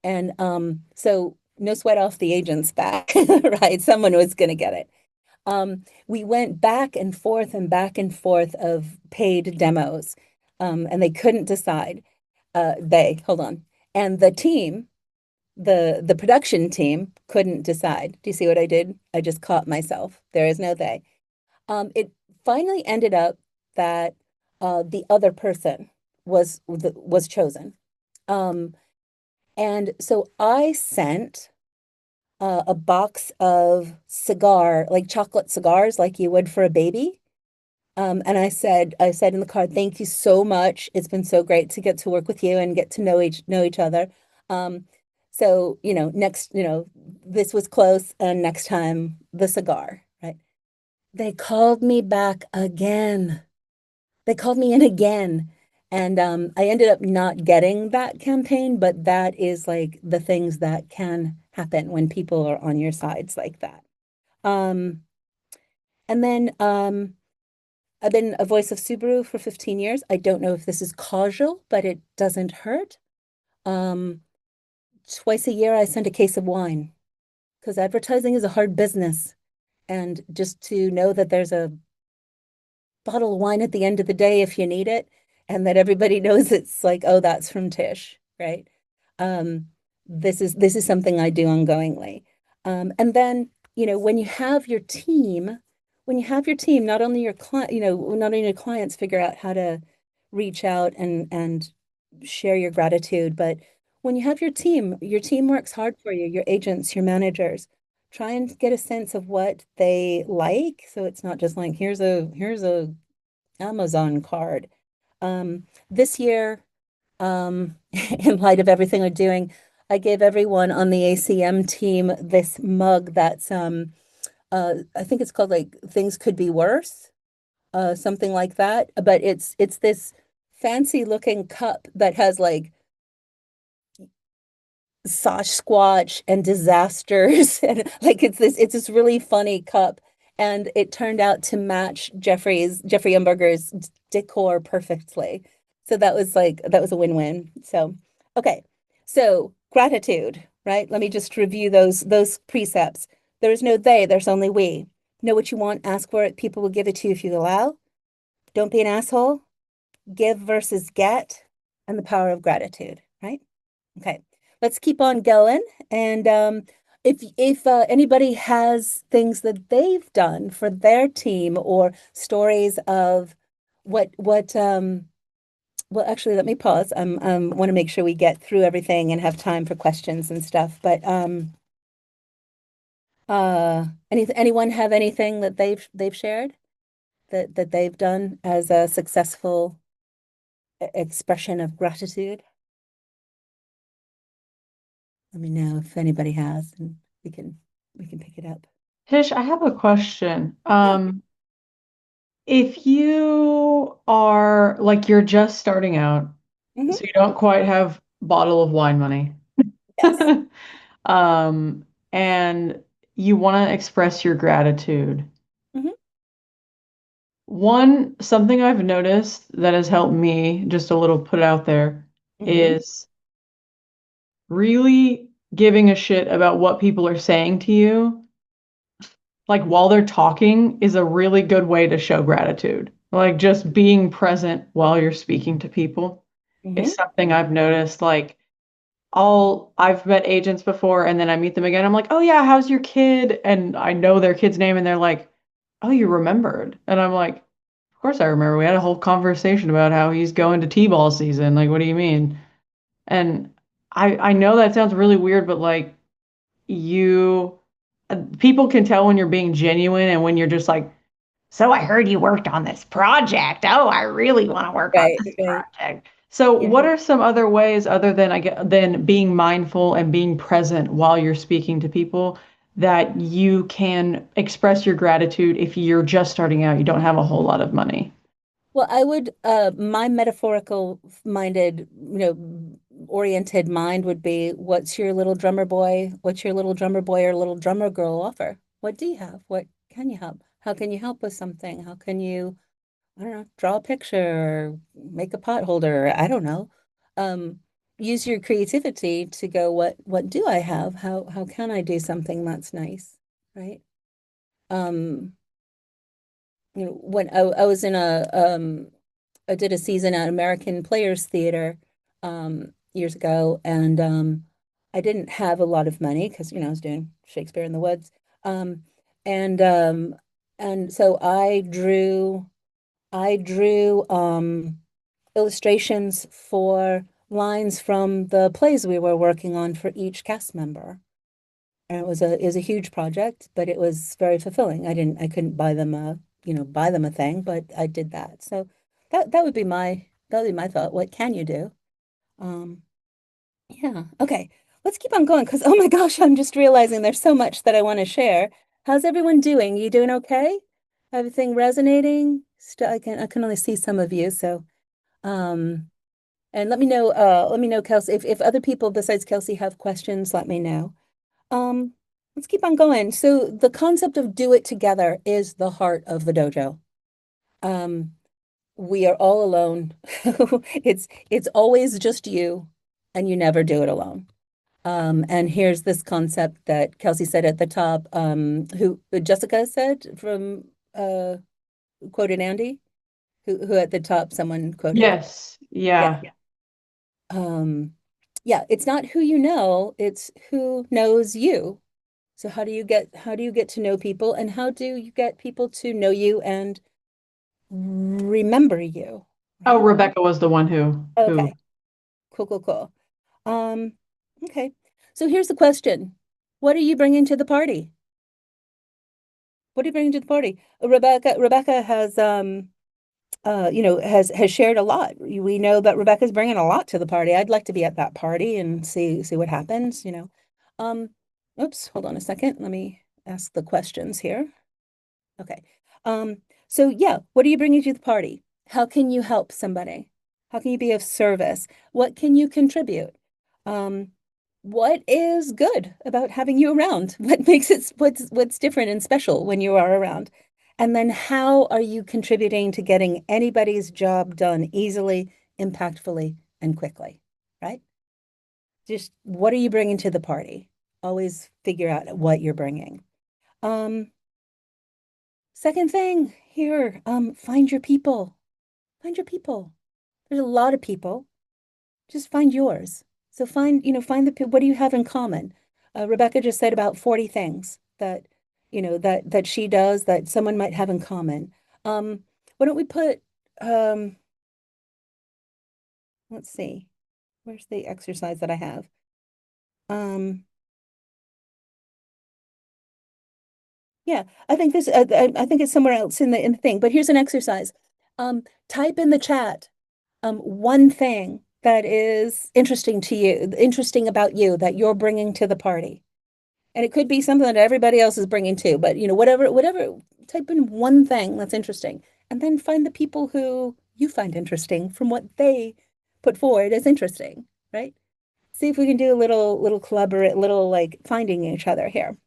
S2: And so no sweat off the agent's back, right? Someone was going to get it. We went back and forth of paid demos, and they couldn't decide. Hold on. And the team, the production team couldn't decide. Do you see what I did? I just caught myself. There is no they. It finally ended up that the other person was chosen. And so I sent a box of like chocolate cigars, like you would for a baby. And I said in the card, thank you so much. It's been so great to get to work with you and get to know each other. So, this was close, and next time the cigar, right? They called me back again. They called me in again. And I ended up not getting that campaign, but that is like the things that can happen when people are on your sides like that. And then I've been a voice of Subaru for 15 years. I don't know if this is causal, but it doesn't hurt. Twice a year, I send a case of wine because advertising is a hard business. And just to know that there's a bottle of wine at the end of the day if you need it, and that everybody knows it's like, oh, that's from Tish, right? This is something I do ongoingly. And then, when you have your team, not only your clients figure out how to reach out and share your gratitude, but when you have your team works hard for you, your agents, your managers, try and get a sense of what they like. So it's not just like, here's a Amazon card. This year, in light of everything we're doing, I gave everyone on the ACM team this mug that's, I think it's called like Things Could Be Worse, something like that. But it's this fancy looking cup that has like 𝗧𝗶𝗺 and disasters, and like it's this really funny cup, and it turned out to match Jeffrey Umberger's decor perfectly. So that was a win-win. So okay, so gratitude, right? Let me just review those precepts. There is no they, there's only we. Know what you want, ask for it. People will give it to you if you allow. Don't be an asshole. Give versus get, and the power of gratitude, right? Okay. Let's keep on going. And if anybody has things that they've done for their team or stories of well, actually, let me pause. Want to make sure we get through everything and have time for questions and stuff. But anyone have anything that they've shared that they've done as a successful expression of gratitude? Let me know if anybody has, and we can pick it up.
S3: Tish, I have a question. If you are like you're just starting out, so you don't quite have bottle of wine money,
S2: Yes.
S3: and you want to express your gratitude. Something I've noticed that has helped me, just a little put it out there, is really giving a shit about what people are saying to you, like while they're talking, is a really good way to show gratitude. Like just being present while you're speaking to people is something I've noticed. Like I've met agents before and then I meet them again. I'm like, oh yeah, how's your kid? And I know their kid's name and they're like, oh, you remembered. And I'm like, of course I remember. We had a whole conversation about how he's going to T-ball season. Like, what do you mean? And I know that sounds really weird, but like people can tell when you're being genuine and when you're just like, so I heard you worked on this project. Oh, I really want to work on this project. So what are some other ways other than being mindful and being present while you're speaking to people that you can express your gratitude if you're just starting out, you don't have a whole lot of money?
S2: Well, I would, my metaphorical minded, oriented mind would be, what's your little drummer boy or little drummer girl offer? What do you have? What can you help? How can you help with something? How can you, I don't know, draw a picture or make a pot holder? I don't know. Use your creativity to go, what do I have? How can I do something that's nice? Right? you know, when I was in I did a season at American Players Theater years ago, and I didn't have a lot of money because, you know, I was doing Shakespeare in the Woods. Um, and um, and so I drew illustrations for lines from the plays we were working on for each cast member. And it was a huge project, but it was very fulfilling. I couldn't buy them a thing, but I did that. So that would be my thought. What can you do? Um, yeah. Okay. Let's keep on going because oh my gosh, I'm just realizing there's so much that I want to share. How's everyone doing? You doing okay? Everything resonating? I can only see some of you, so and let me know, Kelsey, if other people besides Kelsey have questions, let me know. Um, let's keep on going. So the concept of do it together is the heart of the dojo. We are all alone. It's always just you, and you never do it alone. And here's this concept that Kelsey said at the top, who Jessica said from quoted Andy, who at the top someone quoted.
S3: Yes. Yeah.
S2: Yeah, it's not who you know, it's who knows you. So how do you get to know people, and how do you get people to know you and remember you?
S3: Oh, Rebecca was the one who
S2: Okay. Cool. Um, okay. So here's the question. What are you bringing to the party? What are you bringing to the party? Rebecca has has shared a lot. We know that Rebecca's bringing a lot to the party. I'd like to be at that party and see what happens, you know. Oops, hold on a second. Let me ask the questions here. Okay. So yeah, what are you bringing to the party? How can you help somebody? How can you be of service? What can you contribute? What is good about having you around? What makes it what's different and special when you are around? And then how are you contributing to getting anybody's job done easily, impactfully, and quickly, right? Just what are you bringing to the party? Always figure out what you're bringing. Second thing here, find your people. Find your people. There's a lot of people. Just find yours. So find what do you have in common? Rebecca just said about 40 things that, that she does that someone might have in common. Why don't we put, let's see, where's the exercise that I have? Yeah, I think I think it's somewhere else in the thing, but here's an exercise. Type in the chat, one thing that is interesting to you, interesting about you that you're bringing to the party. And it could be something that everybody else is bringing too, but whatever, type in one thing that's interesting, and then find the people who you find interesting from what they put forward as interesting, right? See if we can do a little collaborate, little like finding each other here.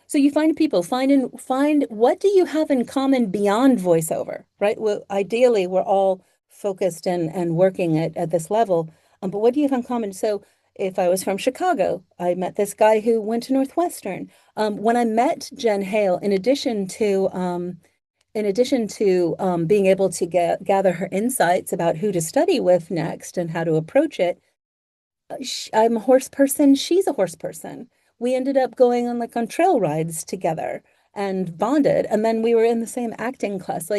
S2: So you find people, find what do you have in common beyond voiceover, right? Well, ideally, we're all focused and working at this level, but what do you have in common? So if I was from Chicago, I met this guy who went to Northwestern. When I met Jen Hale, in addition to being able to gather her insights about who to study with next and how to approach it, I'm a horse person. She's a horse person. We ended up going on trail rides together and bonded. And then we were in the same acting class.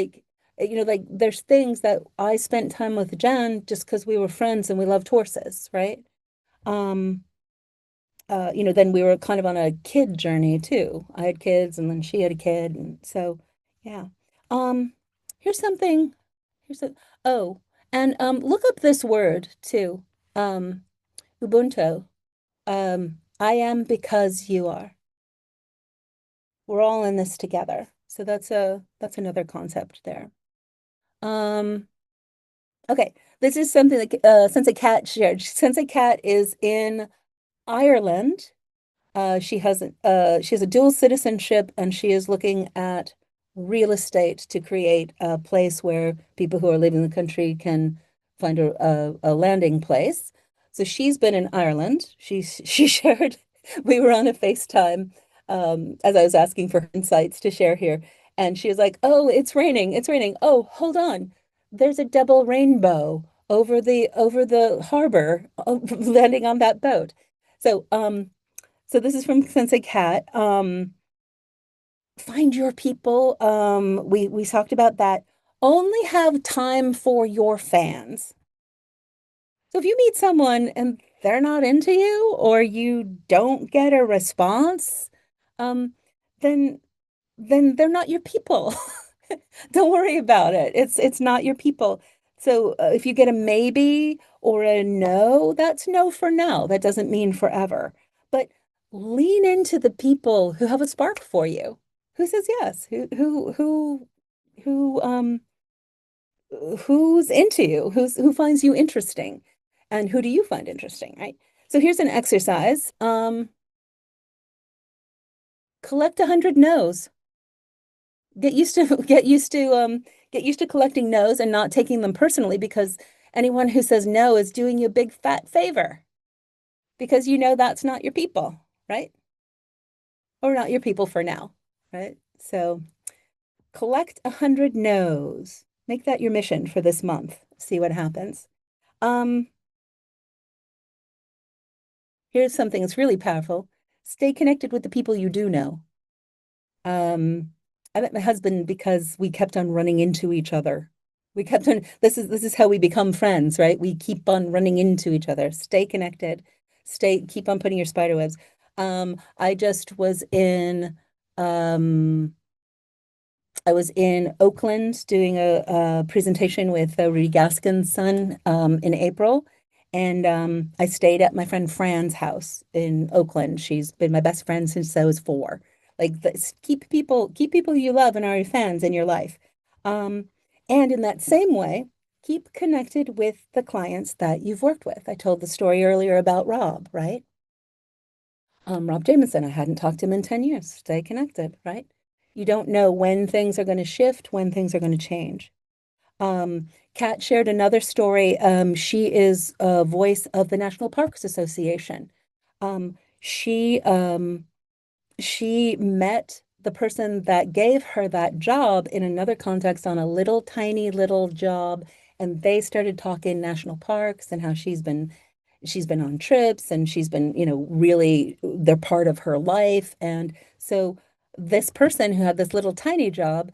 S2: There's things that I spent time with Jen just because we were friends and we loved horses, right? Then we were kind of on a kid journey too. I had kids and then she had a kid. And so, yeah. Here's something, look up this word too. Ubuntu. I am because you are. We're all in this together. So that's another concept there. Okay, this is something that 𝗏𝗏𝗃 shared. 𝗏𝗏𝗃 is in Ireland. She has a dual citizenship, and she is looking at real estate to create a place where people who are leaving the country can find a landing place. So she's been in Ireland. She shared, we were on a FaceTime as I was asking for insights to share here. And she was like, oh, it's raining. It's raining. Oh, hold on. There's a double rainbow over the harbor, landing on that boat. So this is from Sensei Cat. Find your people. We talked about that. Only have time for your fans. So if you meet someone and they're not into you, or you don't get a response, then they're not your people. Don't worry about it. It's not your people. So if you get a maybe or a no, that's no for now. That doesn't mean forever. But lean into the people who have a spark for you. Who says yes? Who's into you? Who finds you interesting? And who do you find interesting, right? So here's an exercise. Collect 100 no's. Get used to collecting no's and not taking them personally, because anyone who says no is doing you a big fat favor, because you know that's not your people, right? Or not your people for now, right? So collect 100 no's. Make that your mission for this month. See what happens. Here's something that's really powerful. Stay connected with the people you do know. I met my husband because we kept on running into each other. This is how we become friends, right? We keep on running into each other. Stay connected. Keep on putting your spider webs. I just was in Oakland doing a presentation with Rudy Gaskin's son in April. And I stayed at my friend Fran's house in Oakland. She's been my best friend since I was 4. Like this, keep people you love and are your fans in your life. And in that same way, keep connected with the clients that you've worked with. I told the story earlier about Rob, right? Rob Jamison, I hadn't talked to him in 10 years. Stay connected, right? You don't know when things are going to shift, when things are going to change. Kat shared another story. She is a voice of the National Parks Association. She met the person that gave her that job in another context on a little tiny little job, and they started talking national parks and how she's been on trips, and she's been, really, they're part of her life. And so this person who had this little tiny job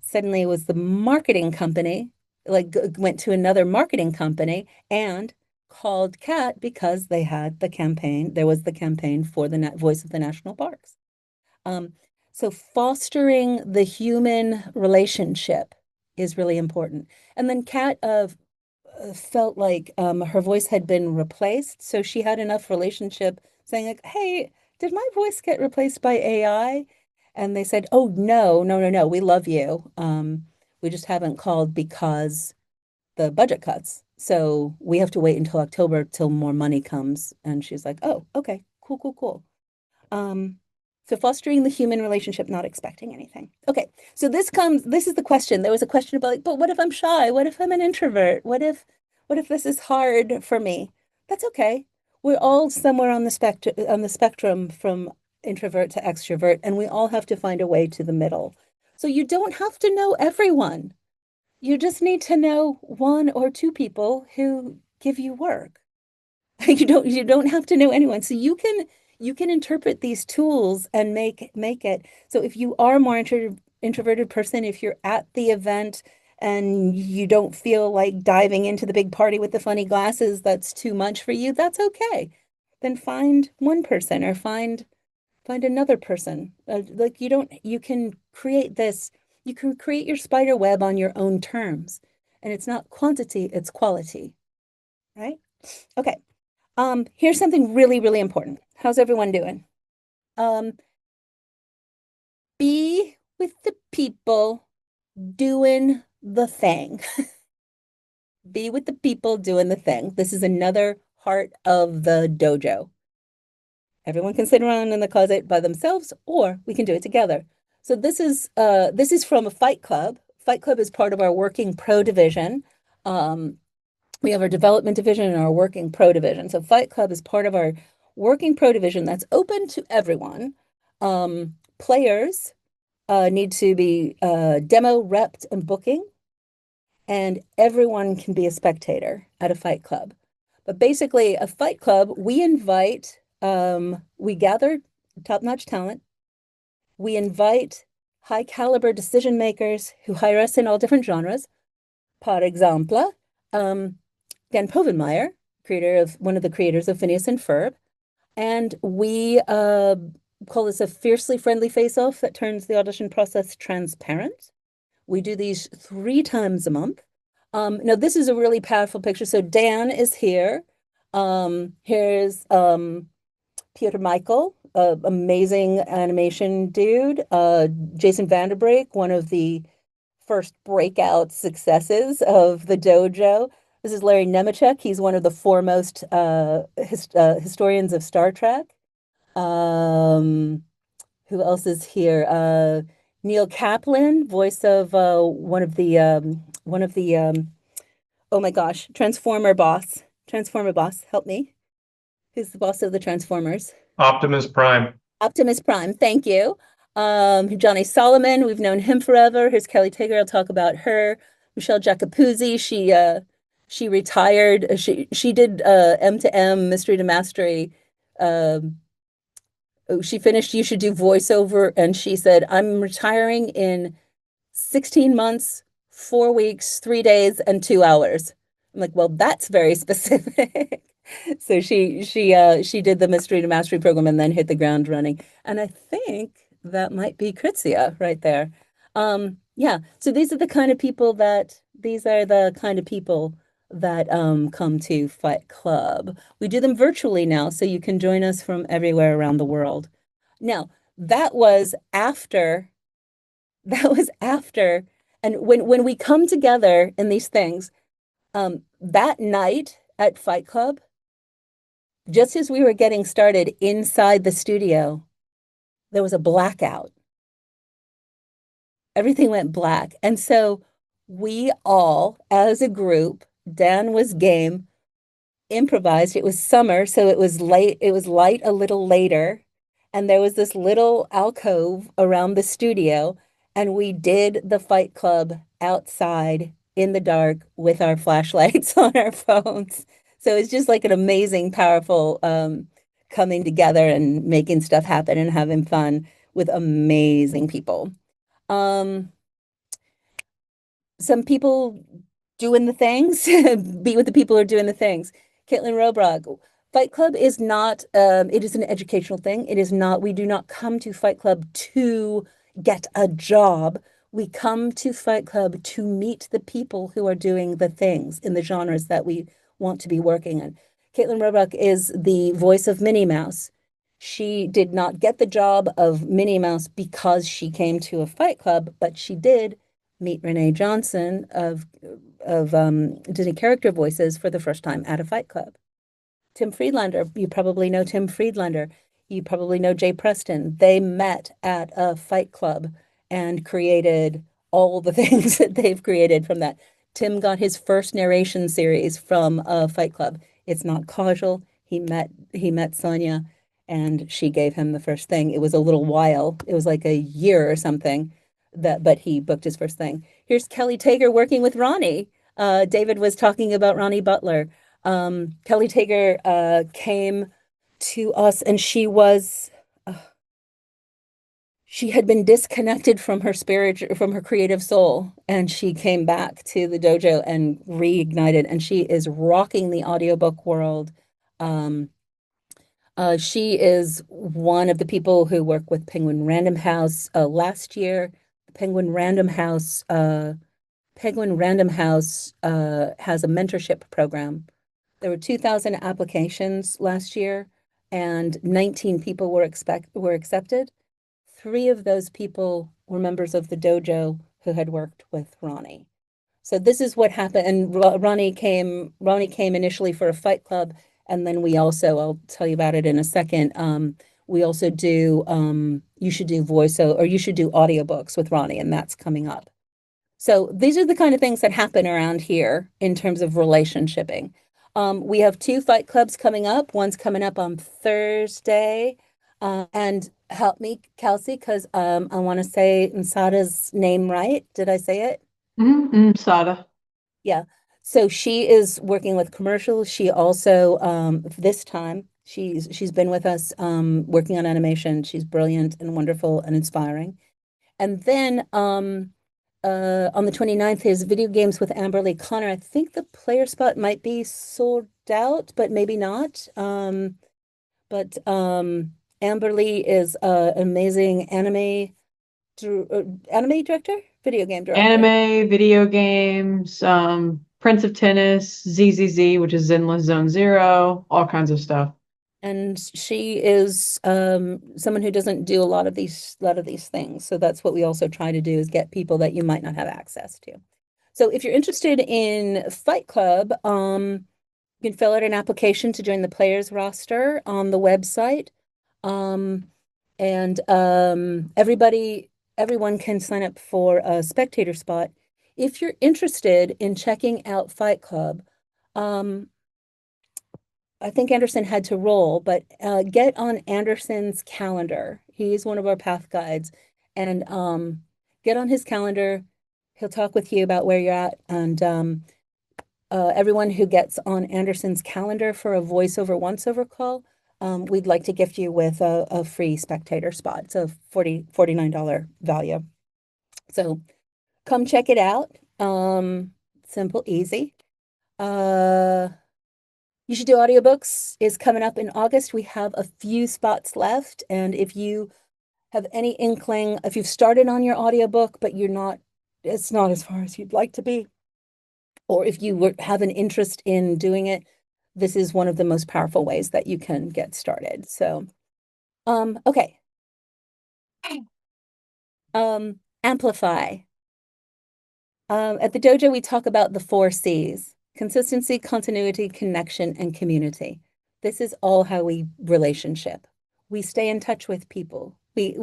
S2: suddenly was the marketing company, went to another marketing company and called Kat because they had the campaign. There was the campaign for the Voice of the National Parks. So fostering the human relationship is really important. And then Kat felt like her voice had been replaced. So she had enough relationship saying like, hey, did my voice get replaced by AI? And they said, oh, no, we love you. We just haven't called because the budget cuts. So we have to wait until October till more money comes. And she's like, oh, okay, cool. So fostering the human relationship, not expecting anything. Okay, so this is the question. There was a question about but what if I'm shy? What if I'm an introvert? What if this is hard for me? That's okay. We're all somewhere on the spectrum from introvert to extrovert, and we all have to find a way to the middle. So you don't have to know everyone. You just need to know 1 or 2 people who give you work. You don't have to know anyone. So you can interpret these tools and make it. So if you are a more introverted person, if you're at the event and you don't feel like diving into the big party with the funny glasses, that's too much for you, that's okay. Then find one person or find another person. You can create your spider web on your own terms. And it's not quantity, it's quality, right? Okay. Here's something really, really important. How's everyone doing? Be with the people doing the thing. Be with the people doing the thing. This is another part of the dojo. Everyone can sit around in the closet by themselves, or we can do it together. So this is from a Fight Club. Fight Club is part of our Working Pro division. We have our development division and our Working Pro division. So Fight Club is part of our Working Pro division that's open to everyone. Players need to be demo, repped, and booking, and everyone can be a spectator at a fight club. But basically, a fight club, we invite, we gather top-notch talent, we invite high caliber decision makers who hire us in all different genres. For example, 𝗏𝗵𝗺, one of the creators of Phineas and Ferb, and we call this a fiercely friendly face-off that turns the audition process transparent. We do these 3 times a month. Now, this is a really powerful picture. So Dan is here. Here's 𝗏𝗵𝗺, amazing animation dude. Jason Vanderbrake, one of the first breakout successes of the dojo. This is Larry Nemeczek. He's one of the foremost historians of Star Trek. Who else is here? Neil Kaplan, voice of one of the oh my gosh, Transformer boss, help me. Who's the boss of the Transformers?
S7: Optimus Prime.
S2: Optimus Prime, thank you. Johnny Solomon, we've known him forever. Here's Kelly Tigger, I'll talk about her. Michelle Jacopuzzi, she retired. She did M to M, Mystery to Mastery. She finished You Should Do Voiceover, and she said, I'm retiring in 16 months, 4 weeks, 3 days, and 2 hours. I'm like, well, that's very specific. So she did the Mystery to Mastery program and then hit the ground running. And I think that might be 𝗏𝗧𝗏 right there. Yeah, so these are the kind of people that come to Fight Club. We do them virtually now, so you can join us from everywhere around the world. Now, that was after, and when we come together in these things, that night at Fight Club, just as we were getting started inside the studio, there was a blackout. Everything went black. And so we all, as a group, Dan was game, improvised. It was summer, so it was light a little later. And there was this little alcove around the studio, and we did the Fight Club outside in the dark with our flashlights on our phones. So it's just like an amazing, powerful coming together and making stuff happen and having fun with amazing people. Some people doing the things, be with the people who are doing the things. Caitlin Robrog, Fight Club is not, it is an educational thing. It is not, we do not come to Fight Club to get a job. We come to Fight Club to meet the people who are doing the things in the genres that we want to be working in. Caitlin Robrog is the voice of Minnie Mouse. She did not get the job of Minnie Mouse because she came to a Fight Club, but she did meet Renee Johnson of Disney character voices for the first time at a Fight Club. Tim Friedlander, you probably know Tim Friedlander. You probably know Jay Preston. They met at a Fight Club and created all the things that they've created from that. Tim got his first narration series from a Fight Club. It's not causal. He met Sonia, and she gave him the first thing. It was a little while. It was like a year or something, but he booked his first thing. Here's Kelly Tigger working with Ronnie. David was talking about Ronnie Butler. Kelly Tigger came to us, and she had been disconnected from her spirit, from her creative soul, and she came back to the dojo and reignited, and she is rocking the audiobook world. She is one of the people who work with Penguin Random House. Last year, Penguin Random House has a mentorship program. There were 2,000 applications last year, and 19 people were accepted. 3 of those people were members of the dojo who had worked with Ronnie. So this is what happened. And Ronnie came initially for a Fight Club, and then we also, I'll tell you about it in a second. We also do You Should Do Voiceover, or You Should Do audiobooks with Ronnie, and that's coming up. So these are the kind of things that happen around here in terms of relationshiping. We have 2 Fight Clubs coming up. One's coming up on Thursday. And help me, Kelsey, because I want to say 𝗏𝗏's name right. Did I say it?
S3: 𝗏𝗏𝗃.
S2: Yeah. So she is working with commercials. She also this time she's been with us working on animation. She's brilliant and wonderful and inspiring. And then on the 29th is Video Games with Amberly Connor. I think the player spot might be sold out, but maybe not. But Amberly is an amazing anime director, video game director.
S3: Anime, video games, Prince of Tennis, ZZZ, which is Zenless Zone Zero, all kinds of stuff.
S2: And she is someone who doesn't do a lot of these things. So that's what we also try to do, is get people that you might not have access to. So if you're interested in Fight Club, you can fill out an application to join the players roster on the website. Everyone can sign up for a spectator spot. If you're interested in checking out Fight Club, I think Anderson had to roll, but get on Anderson's calendar. He's one of our path guides, and get on his calendar. He'll talk with you about where you're at, and everyone who gets on Anderson's calendar for a voiceover once-over call, we'd like to gift you with a free spectator spot. It's a $49 value. So come check it out. Simple, easy. You Should Do Audiobooks is coming up in August. We have a few spots left. And if you have any inkling, if you've started on your audiobook, but it's not as far as you'd like to be, or if you have an interest in doing it, this is one of the most powerful ways that you can get started. So, okay. Amplify. At the dojo, we talk about the 4 C's: consistency, continuity, connection, and community. This is all how we relationship. We stay in touch with people. We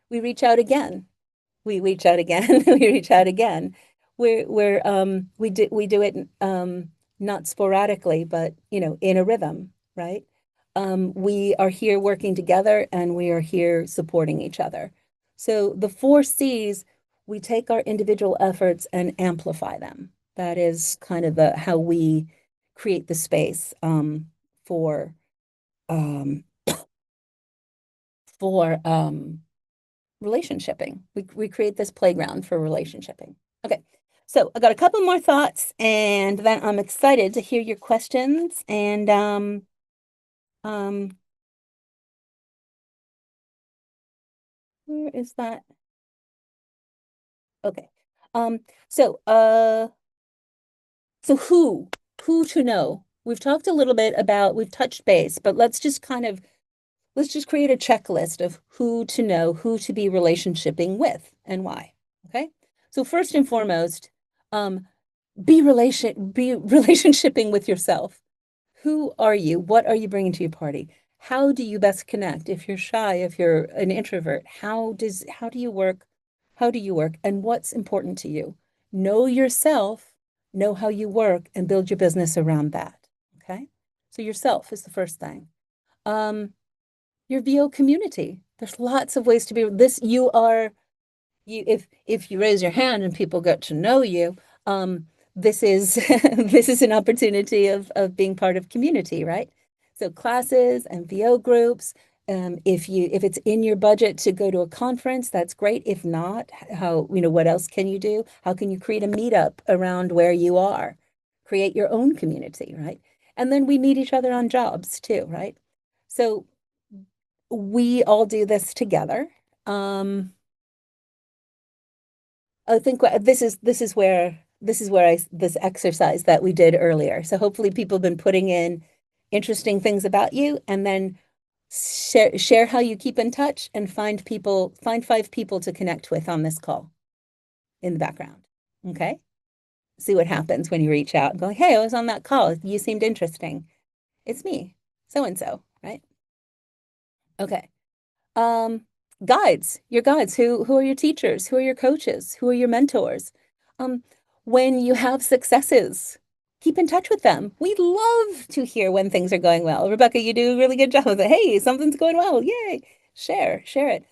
S2: reach out again. We reach out again. We reach out again. We do it not sporadically, but in a rhythm, right? We are here working together, and we are here supporting each other. So the 4 C's, we take our individual efforts and amplify them. That is kind of how we create the space for relationshiping. We create this playground for relationshiping. Okay, so I got a couple more thoughts, and then I'm excited to hear your questions. And where is that? Okay. So who to know? We've talked a little bit about, we've touched base, but let's just create a checklist of who to know, who to be relationshiping with, and why. Okay. So first and foremost, be relationshiping with yourself. Who are you? What are you bringing to your party? How do you best connect? If you're shy, if you're an introvert, how do you work? How do you work? And what's important to you? Know yourself, know how you work, and build your business around that. Okay. So yourself is the first thing. Your VO community. There's lots of ways to be this. If you raise your hand and people get to know you, this is this is an opportunity of being part of community, right? So classes and VO groups. If it's in your budget to go to a conference, that's great. If not, what else can you do? How can you create a meetup around where you are? Create your own community, right? And then we meet each other on jobs too, right? So we all do this together. I think this exercise that we did earlier. So hopefully people have been putting in interesting things about you, and then share how you keep in touch, and find 5 people to connect with on this call in the background. Okay. See what happens when you reach out and go, hey, I was on that call. You seemed interesting. It's me, so-and-so, right? Okay. Guides, your guides, who are your teachers? Who are your coaches? Who are your mentors? When you have successes, keep in touch with them. We love to hear when things are going well. Rebecca, you do a really good job of it. Hey, something's going well. Yay. Share it.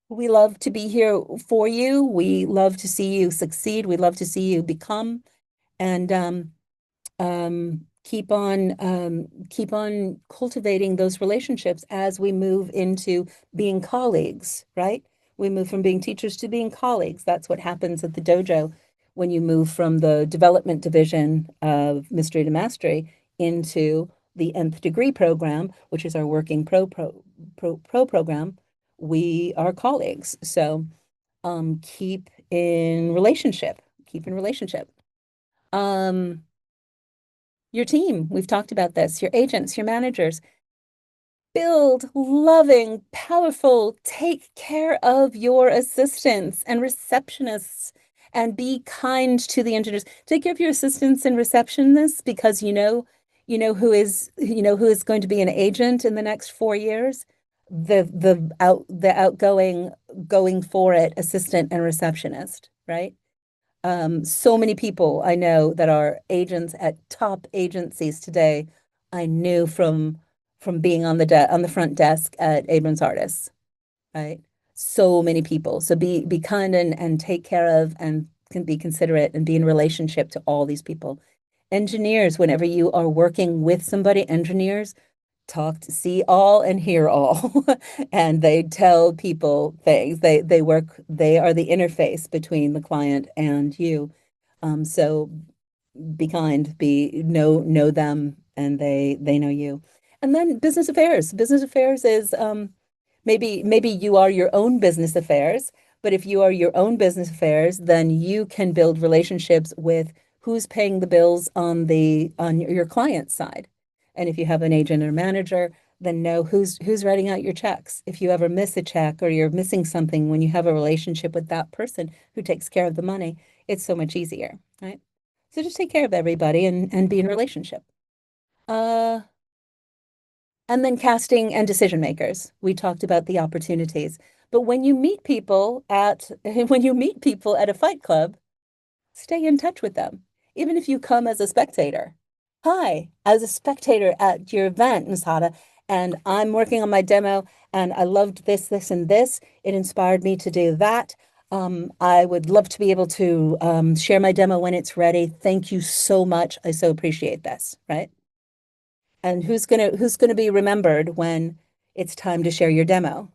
S2: We love to be here for you. We love to see you succeed. We love to see you become, and keep on cultivating those relationships as we move into being colleagues, right? We move from being teachers to being colleagues. That's what happens at the dojo when you move from the development division of Mystery to Mastery into the nth degree program, which is our working pro program. We are colleagues. So keep in relationship. Your team, we've talked about this, your agents, your managers. Build loving, powerful, take care of your assistants and receptionists, and be kind to the engineers. Take care of your assistants and receptionists, because you know who is going to be an agent in the next 4 years. The outgoing, going for it assistant and receptionist, right? So many people I know that are agents at top agencies today, I knew from being on the front desk at Abrams Artists, right? So many people. So be kind and take care of, and can be considerate and be in relationship to all these people. Engineers, whenever you are working with somebody, engineers see all and hear all, and they tell people things. They are the interface between the client and you. So be kind, know them, and they know you. And then business affairs. Business affairs is maybe you are your own business affairs, but if you are your own business affairs, then you can build relationships with who's paying the bills on your client side. And if you have an agent or manager, then know who's writing out your checks. If you ever miss a check or you're missing something, when you have a relationship with that person who takes care of the money, it's so much easier, right? So just take care of everybody and be in a relationship. And then casting and decision makers. We talked about the opportunities. But when you meet people at a fight club, stay in touch with them. Even if you come as a spectator. Hi, I was a spectator at your event, 𝗏𝗏, and I'm working on my demo, and I loved this, and this. It inspired me to do that. I would love to be able to share my demo when it's ready. Thank you so much. I so appreciate this, right? And who's gonna be remembered when it's time to share your demo,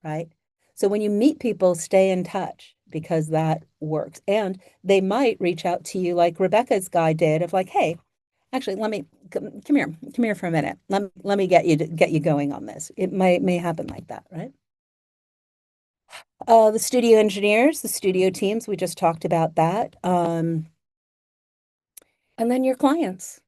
S2: right? So when you meet people, stay in touch, because that works. And they might reach out to you like Rebecca's guy did, of like, hey, actually, let me come here for a minute. Let me get you going on this. It may happen like that, right? The studio engineers, the studio teams, we just talked about that. And then your clients.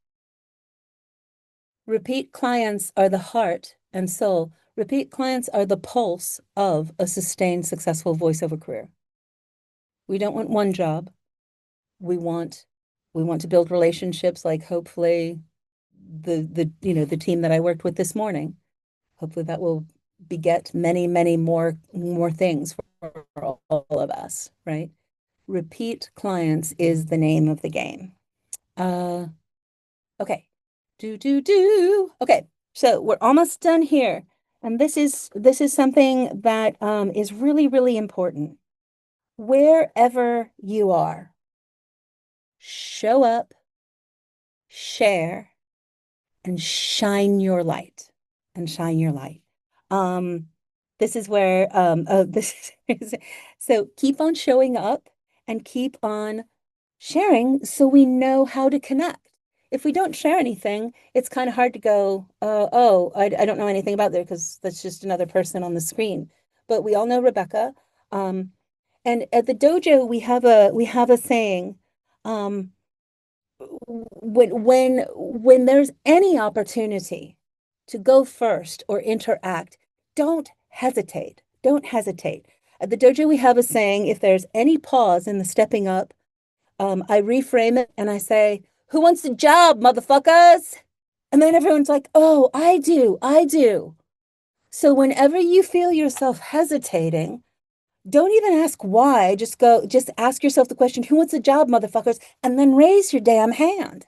S2: Repeat clients are the heart and soul. Repeat clients are the pulse of a sustained, successful voiceover career. We don't want one job. We want to build relationships, like hopefully the team that I worked with this morning. Hopefully that will beget many, many more things for all of us, right? Repeat clients is the name of the game. Okay. Okay, so we're almost done here. And this is something that is really, really important. Wherever you are, show up, share, and shine your light. This is where so keep on showing up and keep on sharing, so we know how to connect. If we don't share anything, it's kind of hard to go, I don't know anything about there, because that's just another person on the screen. But we all know Rebecca. And at the dojo, we have a saying, when there's any opportunity to go first or interact, don't hesitate. At the dojo, we have a saying, if there's any pause in the stepping up, I reframe it and I say, who wants the job, motherfuckers? And then everyone's like, oh, I do. So whenever you feel yourself hesitating, don't even ask why. Just ask yourself the question, who wants the job, motherfuckers? And then raise your damn hand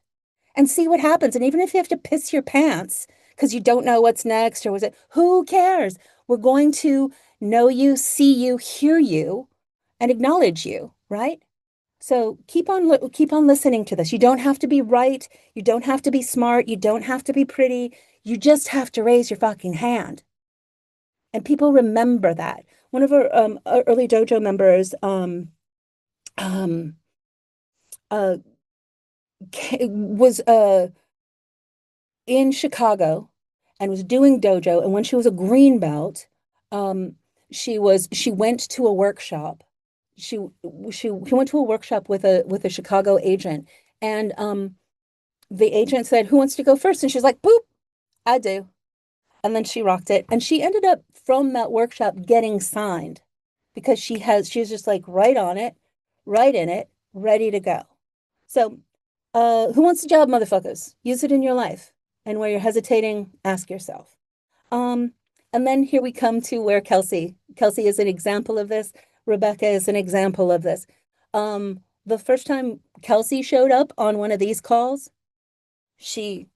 S2: and see what happens. And even if you have to piss your pants, because you don't know what's next, or was it, who cares? We're going to know you, see you, hear you, and acknowledge you, right? So keep on listening to this. You don't have to be right. You don't have to be smart. You don't have to be pretty. You just have to raise your fucking hand. And people remember that. One of our early dojo members was in Chicago and was doing dojo. And when she was a green belt, she went to a workshop. She went to a workshop with a Chicago agent, and the agent said, "Who wants to go first?" And she's like, "Boop, I do." And then she rocked it, and she ended up from that workshop getting signed because she's just like right on it, right in it, ready to go. So, who wants the job, motherfuckers? Use it in your life, and where you're hesitating, ask yourself. And then here we come to where 𝗊𝐶 is an example of this. Rebecca is an example of this. The first time 𝗊𝐶 showed up on one of these calls, she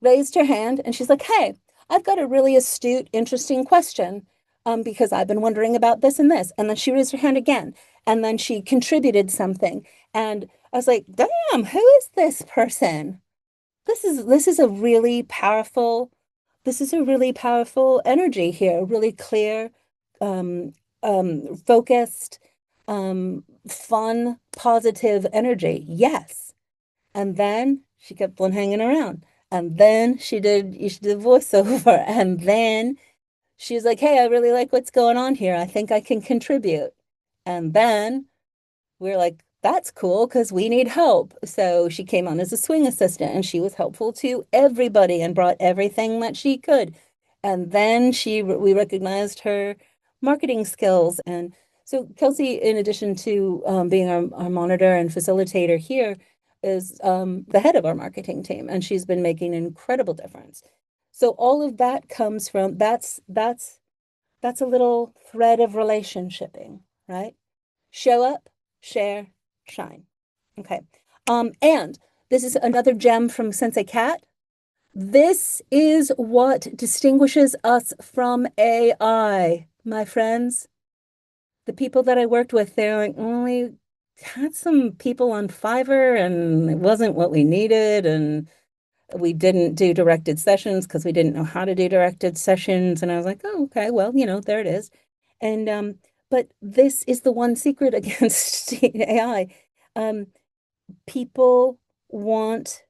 S2: raised her hand and she's like, "Hey, I've got a really astute, interesting question because I've been wondering about this and this." And then she raised her hand again, and then she contributed something. And I was like, damn, who is this person? This is a really powerful energy here, really clear, focused, fun, positive energy. Yes. And then she kept on hanging around. And then she did voiceover. And then she was like, "Hey, I really like what's going on here. I think I can contribute." And then we're like, "That's cool because we need help." So she came on as a swing assistant, and she was helpful to everybody and brought everything that she could. And then we recognized her marketing skills. And so 𝗊𝐶, in addition to being our monitor and facilitator here, is the head of our marketing team, and she's been making an incredible difference. So all of that comes from, that's a little thread of relationshiping, right? Show up, share, shine. Okay. And this is another gem from Sensei Kat. This is what distinguishes us from AI, my friends. The people that I worked with, they're like, we had some people on Fiverr and it wasn't what we needed. And we didn't do directed sessions because we didn't know how to do directed sessions. And I was like, oh, okay, well, there it is. And, but this is the one secret against AI. People want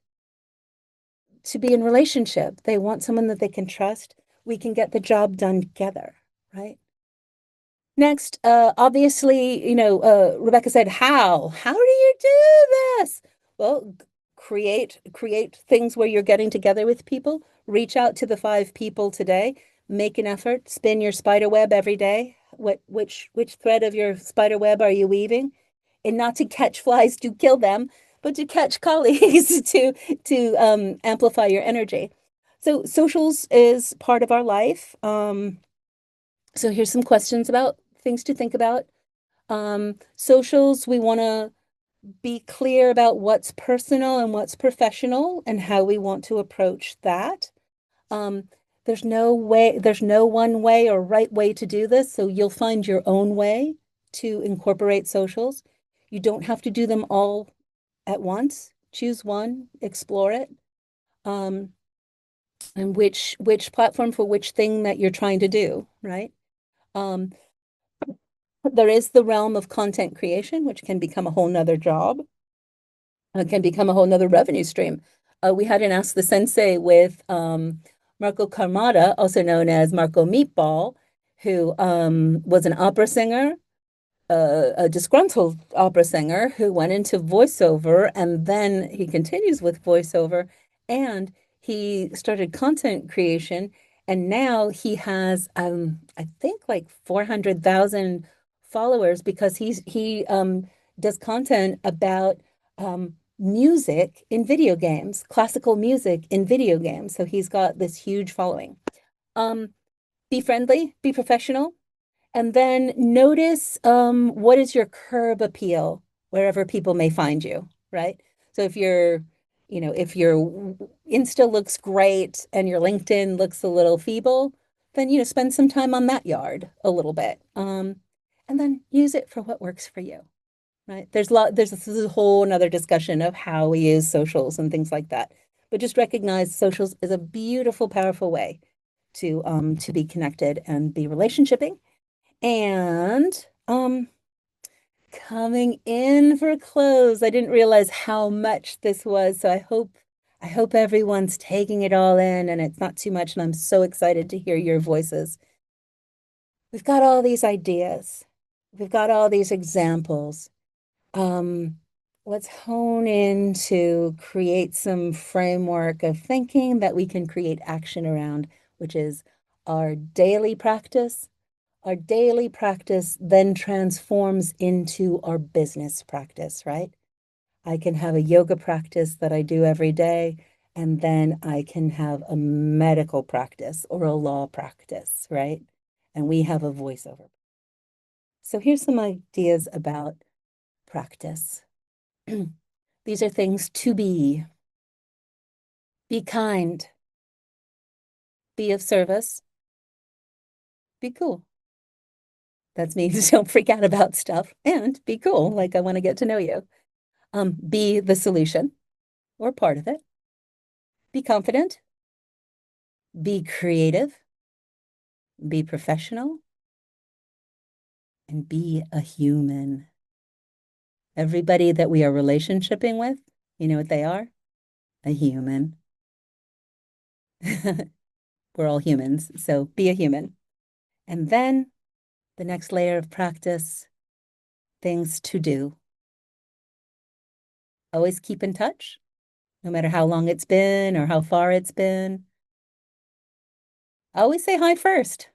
S2: to be in relationship. They want someone that they can trust. We can get the job done together, right? Next, obviously, Rebecca said, how do you do this? Well, create things where you're getting together with people. Reach out to the 5 people today. Make an effort. Spin your spider web every day. Which thread of your spider web are you weaving? And not to catch flies to kill them, but to catch colleagues to amplify your energy. So socials is part of our life. So here's some questions about things to think about. Socials, we want to be clear about what's personal and what's professional and how we want to approach that. There's no one way or right way to do this, so you'll find your own way to incorporate socials. You don't have to do them all at once. Choose one, explore it. And which platform for which thing that you're trying to do, right? There is the realm of content creation, which can become a whole nother job. It can become a whole nother revenue stream. We had an Ask the Sensei with Marco Carmada, also known as Marco Meatball, who was an opera singer, a disgruntled opera singer who went into voiceover, and then he continues with voiceover, and he started content creation, and now he has, I think, like 400,000 followers because he does content about music in video games, classical music in video games. So he's got this huge following. Be friendly, be professional, and then notice what is your curb appeal wherever people may find you, right? So if you're Insta looks great and your LinkedIn looks a little feeble, then, you know, spend some time on that yard a little bit. And then use it for what works for you, right? There's this is a whole another discussion of how we use socials and things like that. But just recognize socials is a beautiful, powerful way to be connected and be relationshiping. And coming in for close, I didn't realize how much this was, so I hope everyone's taking it all in and it's not too much, and I'm so excited to hear your voices. We've got all these ideas. We've got all these examples. Let's hone in to create some framework of thinking that we can create action around, which is our daily practice. Our daily practice then transforms into our business practice, right? I can have a yoga practice that I do every day, and then I can have a medical practice or a law practice, right? And we have a voiceover. So here's some ideas about practice. These are things to be. Be kind. Be of service. Be cool. That means don't freak out about stuff, and be cool, like I want to get to know you. Be the solution or part of it. Be confident. Be creative. Be professional. And be a human. Everybody that we are relationshiping with, you know what they are? A human. We're all humans, so be a human. And then the next layer of practice, things to do. Always keep in touch, no matter how long it's been or how far it's been. Always say hi first.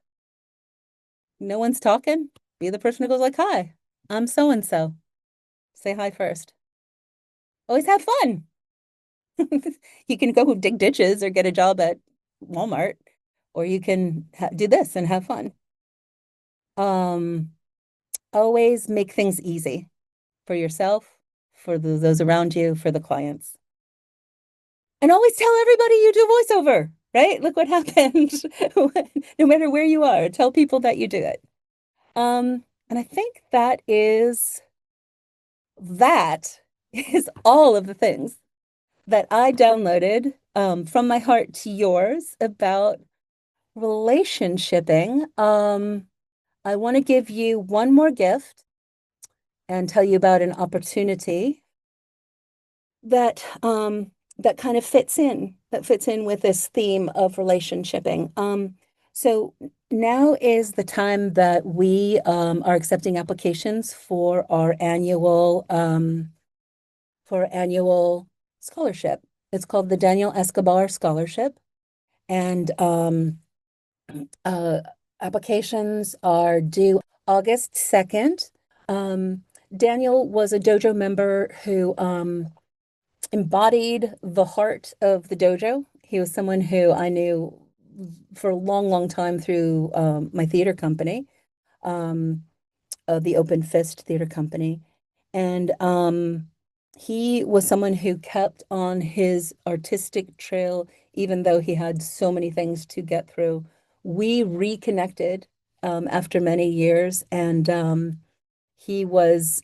S2: No one's talking. Be the person who goes like, hi, I'm so-and-so. Say hi first. Always have fun. You can go dig ditches or get a job at Walmart, or you can do this and have fun. Always make things easy for yourself, for those around you, for the clients. And always tell everybody you do voiceover, right? Look what happened. No matter where you are, tell people that you do it. And I think that is all of the things that I downloaded from my heart to yours about relationship-ing. I want to give you one more gift and tell you about an opportunity that that kind of fits in with this theme of relationshiping. So now is the time that we are accepting applications for our annual scholarship. It's called the Daniel Escobar Scholarship, and applications are due August 2nd. Daniel was a dojo member who embodied the heart of the dojo. He was someone who I knew for a long, long time through my theater company, the Open Fist Theater Company. And he was someone who kept on his artistic trail, even though he had so many things to get through. We reconnected after many years, and he was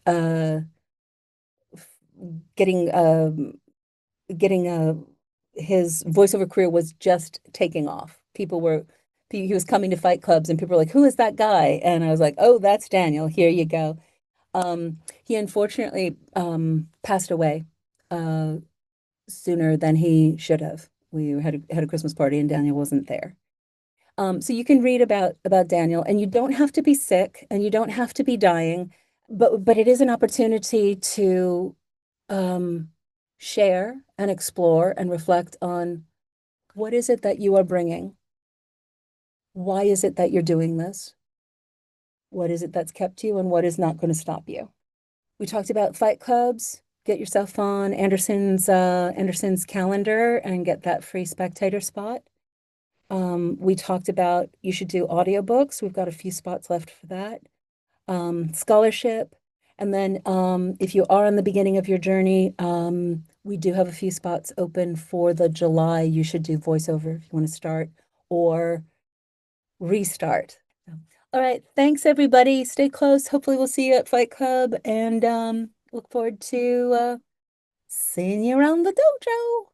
S2: getting his voiceover career was just taking off. He was coming to fight clubs, and people were like, "Who is that guy?" And I was like, "Oh, that's Daniel. Here you go." He unfortunately passed away sooner than he should have. We had a Christmas party, and Daniel wasn't there. So you can read about Daniel, and you don't have to be sick, and you don't have to be dying, but it is an opportunity to share and explore and reflect on what is it that you are bringing? Why is it that you're doing this? What is it that's kept you, and what is not going to stop you? We talked about fight clubs. Get yourself on Anderson's calendar and get that free spectator spot. We talked about you should do audiobooks. We've got a few spots left for that. Scholarship. And then if you are in the beginning of your journey, We do have a few spots open for the July. You should do voiceover if you want to start or restart. All right. Thanks, everybody. Stay close. Hopefully we'll see you at Fight Club, and look forward to seeing you around the dojo.